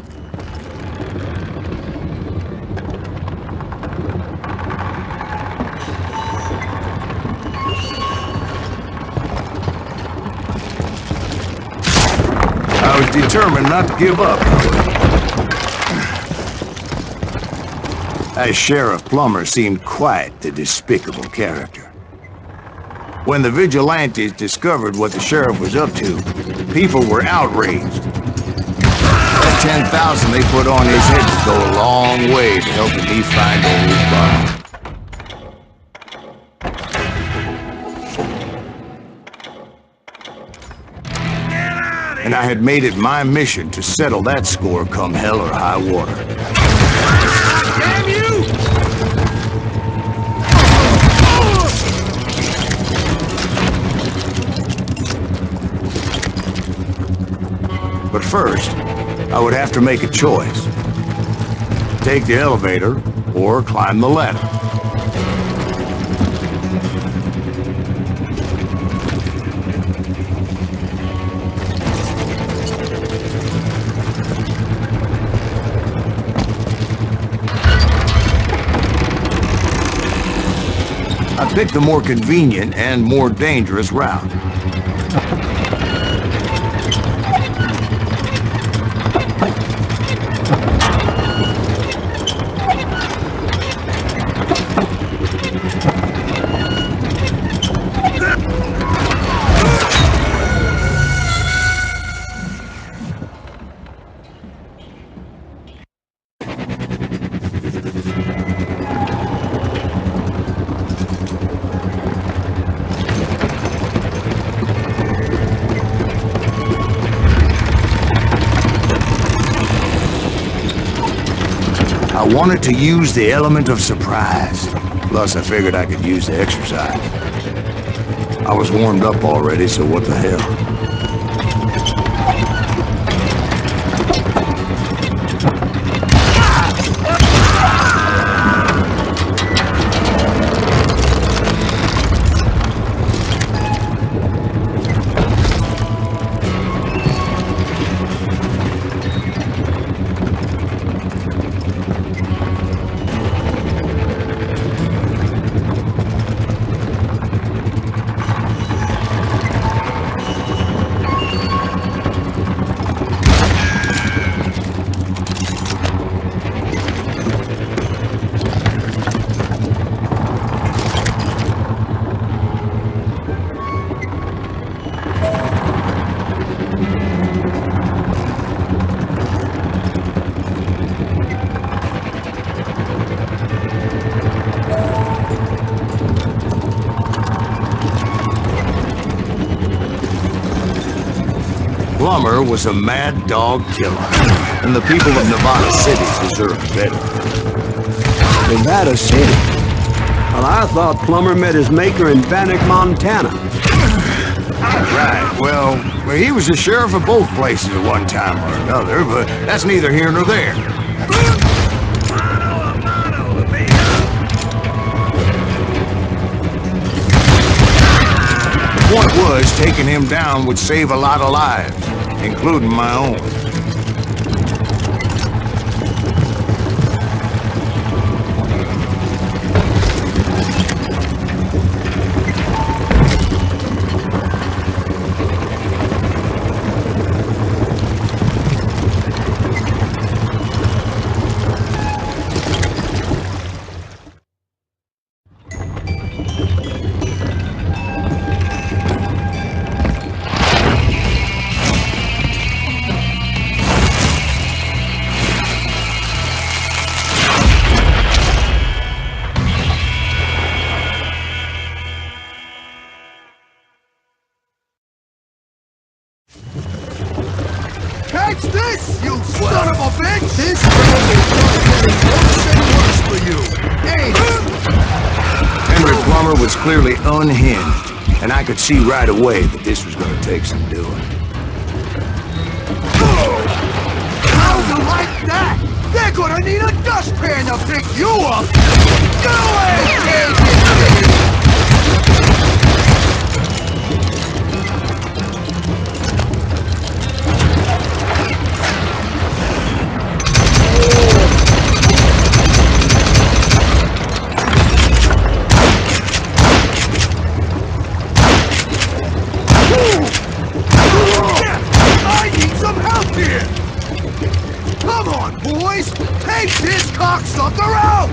I was determined not to give up. That Sheriff Plummer seemed quite the despicable character. When the vigilantes discovered what the sheriff was up to, people were outraged. That 10,000 they put on his head would go a long way to helping me find old Bob. And I had made it my mission to settle that score come hell or high water. Damn you! But first, I would have to make a choice. Take the elevator or climb the ladder. I picked the more convenient and more dangerous route. I wanted to use the element of surprise. Plus, I figured I could use the exercise. I was warmed up already, so what the hell? Plummer was a mad dog killer, and the people of Nevada City deserved better. Nevada City? Well, I thought Plummer met his maker in Bannock, Montana. Right, well, he was the sheriff of both places at one time or another, but that's neither here nor there. The point was, taking him down would save a lot of lives, including my own. Catch this, you son of a bitch! This road is just getting worse and worse for you. Hey! Henry Plummer was clearly unhinged, and I could see right away that this was going to take some doing. How you like that? They're gonna need a dustpan to pick you up! Go away, kid! Come on, boys! Take this cocksucker out!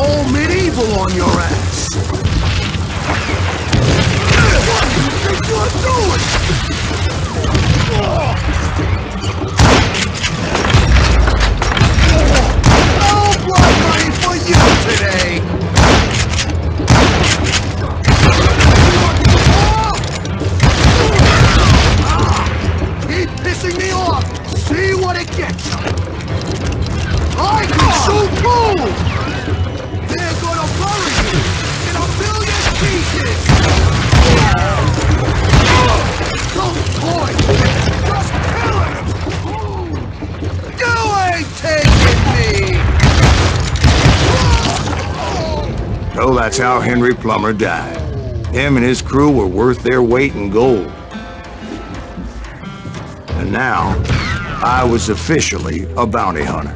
all medieval on your ass. What do you think you're doing? No blood money for you today. Keep pissing me off. See what it gets you. I can shoot too! They're gonna bury you in a million pieces! Those boys! Just killing him! You ain't taking me! So that's how Henry Plummer died. Him and his crew were worth their weight in gold. And now, I was officially a bounty hunter.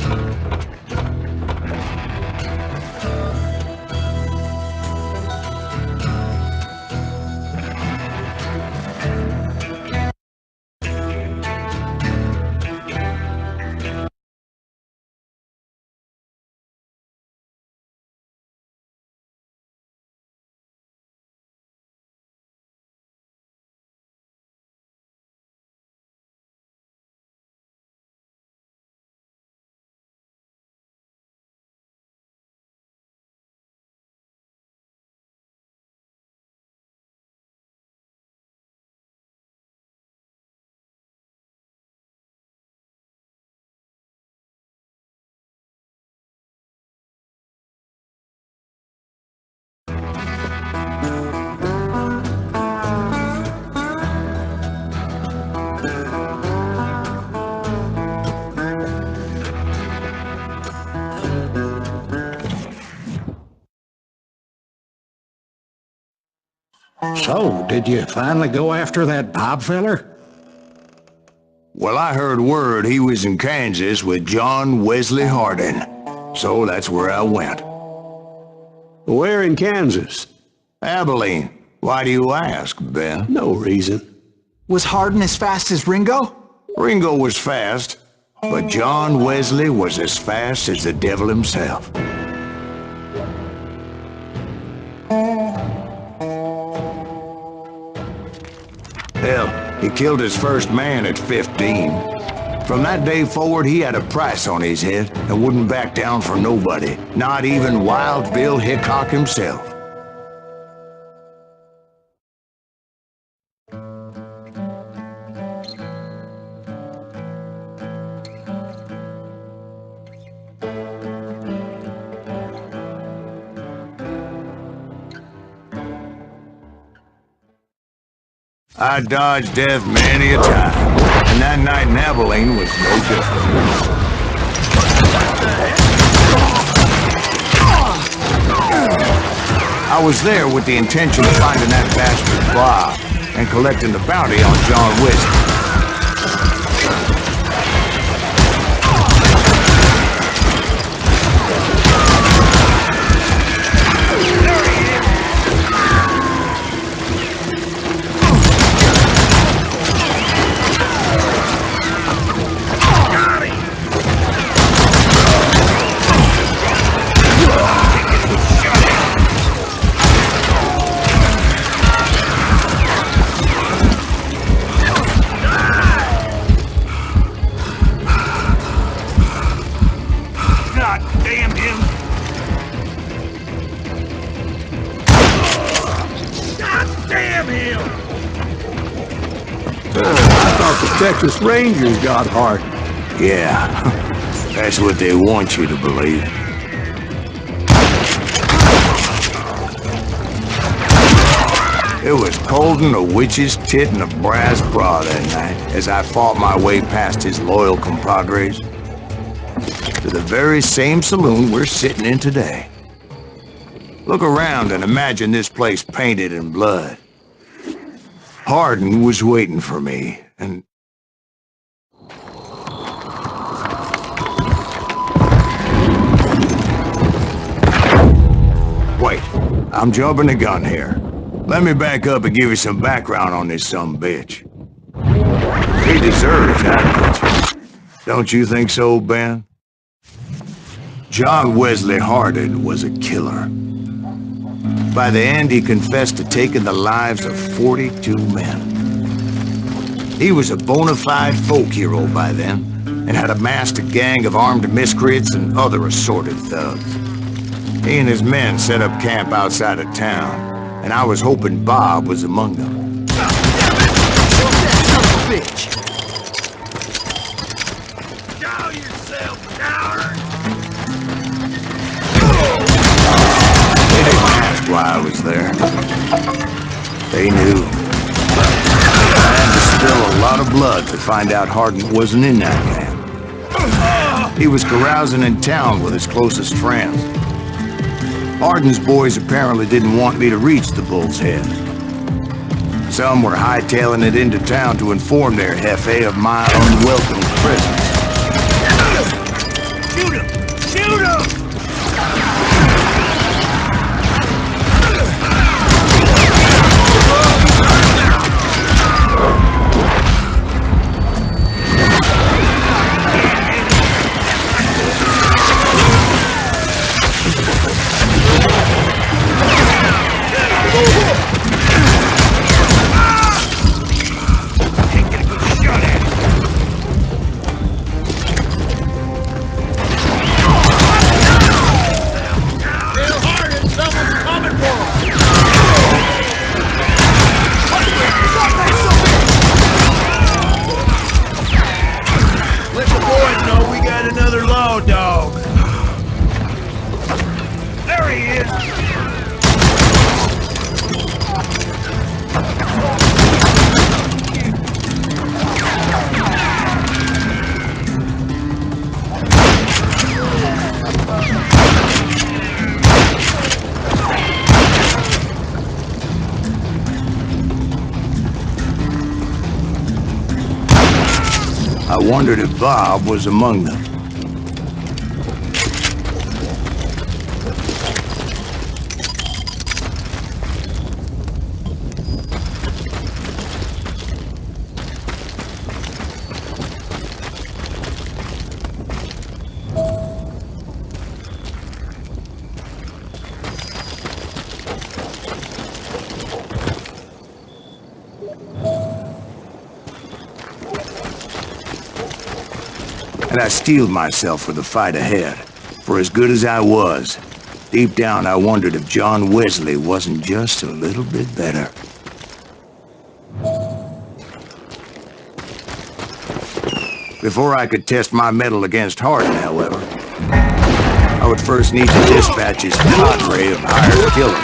So, did you finally go after that Bob feller? Well, I heard word he was in Kansas with John Wesley Hardin. So that's where I went. Where in Kansas? Abilene. Why do you ask, Ben? No reason. Was Hardin as fast as Ringo? Ringo was fast, but John Wesley was as fast as the devil himself. Hell, he killed his first man at 15. From that day forward, he had a price on his head and wouldn't back down for nobody, not even Wild Bill Hickok himself. I dodged death many a time, and that night in Abilene was no different. I was there with the intention of finding that bastard Bob and collecting the bounty on John Wesley. Texas Rangers got hard. Yeah, that's what they want you to believe. It was cold in a witch's tit and a brass bra that night as I fought my way past his loyal compadres to the very same saloon we're sitting in today. Look around and imagine this place painted in blood. Hardin was waiting for me, and wait, I'm jumping the gun here. Let me back up and give you some background on this sumbitch. He deserves that. Don't you think so, Ben? John Wesley Hardin was a killer. By the end, he confessed to taking the lives of 42 men. He was a bona fide folk hero by then, and had amassed a gang of armed miscreants and other assorted thugs. He and his men set up camp outside of town, and I was hoping Bob was among them. Shoot that son of a bitch! Show yourself, coward! They didn't ask why I was there. They knew. I had to spill a lot of blood to find out Hardin wasn't in that camp. He was carousing in town with his closest friends. Hardin's boys apparently didn't want me to reach the Bull's Head. Some were hightailing it into town to inform their jefe of my unwelcome presence. Shoot him! Shoot him! I wondered if Bob was among them. And I steeled myself for the fight ahead. For as good as I was, deep down I wondered if John Wesley wasn't just a little bit better. Before I could test my mettle against Hardin, however, I would first need to dispatch his cadre of hired killers.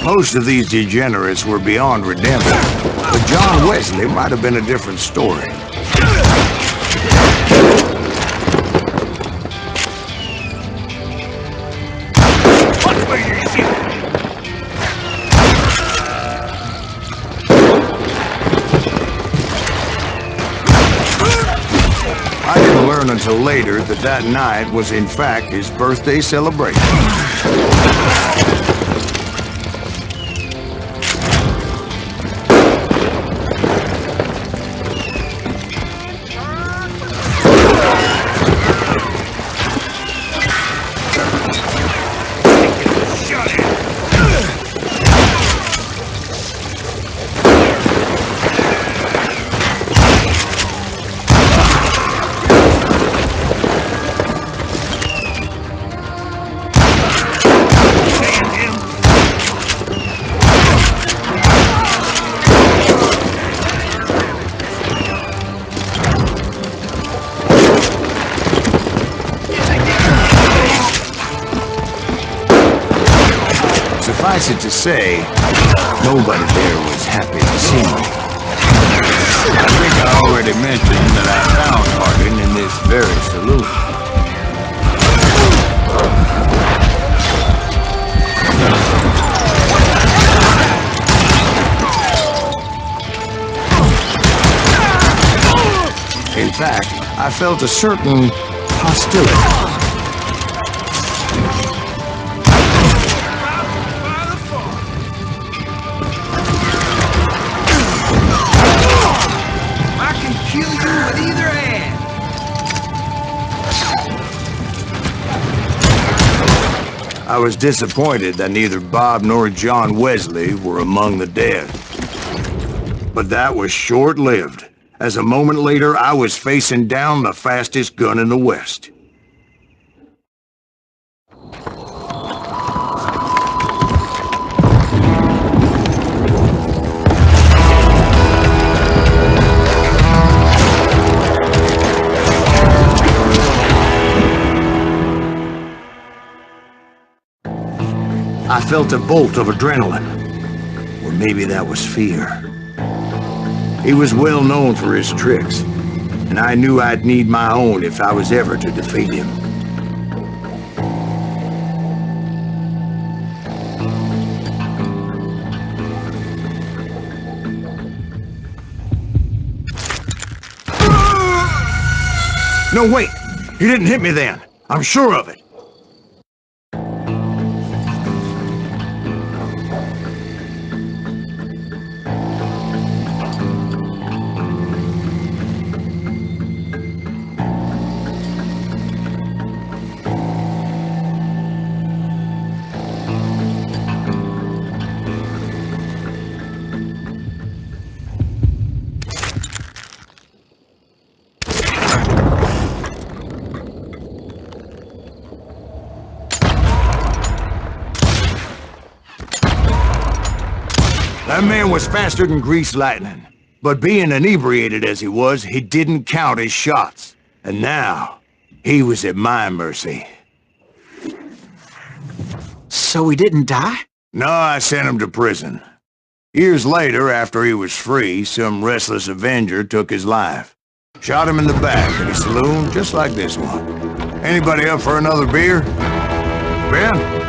Most of these degenerates were beyond redemption. But John Wesley might have been a different story. I didn't learn until later that that night was in fact his birthday celebration. Suffice it to say, nobody there was happy to see me. I think I already mentioned that I found Hardin in this very saloon. In fact, I felt a certain hostility. Kill you with either hand. I was disappointed that neither Bob nor John Wesley were among the dead. But that was short-lived, as a moment later I was facing down the fastest gun in the West. I felt a bolt of adrenaline, or maybe that was fear. He was well known for his tricks, and I knew I'd need my own if I was ever to defeat him. No, wait! He didn't hit me then. I'm sure of it. That man was faster than greased lightning, but being inebriated as he was, he didn't count his shots. And now, he was at my mercy. So he didn't die? No, I sent him to prison. Years later, after he was free, some restless Avenger took his life. Shot him in the back at a saloon just like this one. Anybody up for another beer? Ben?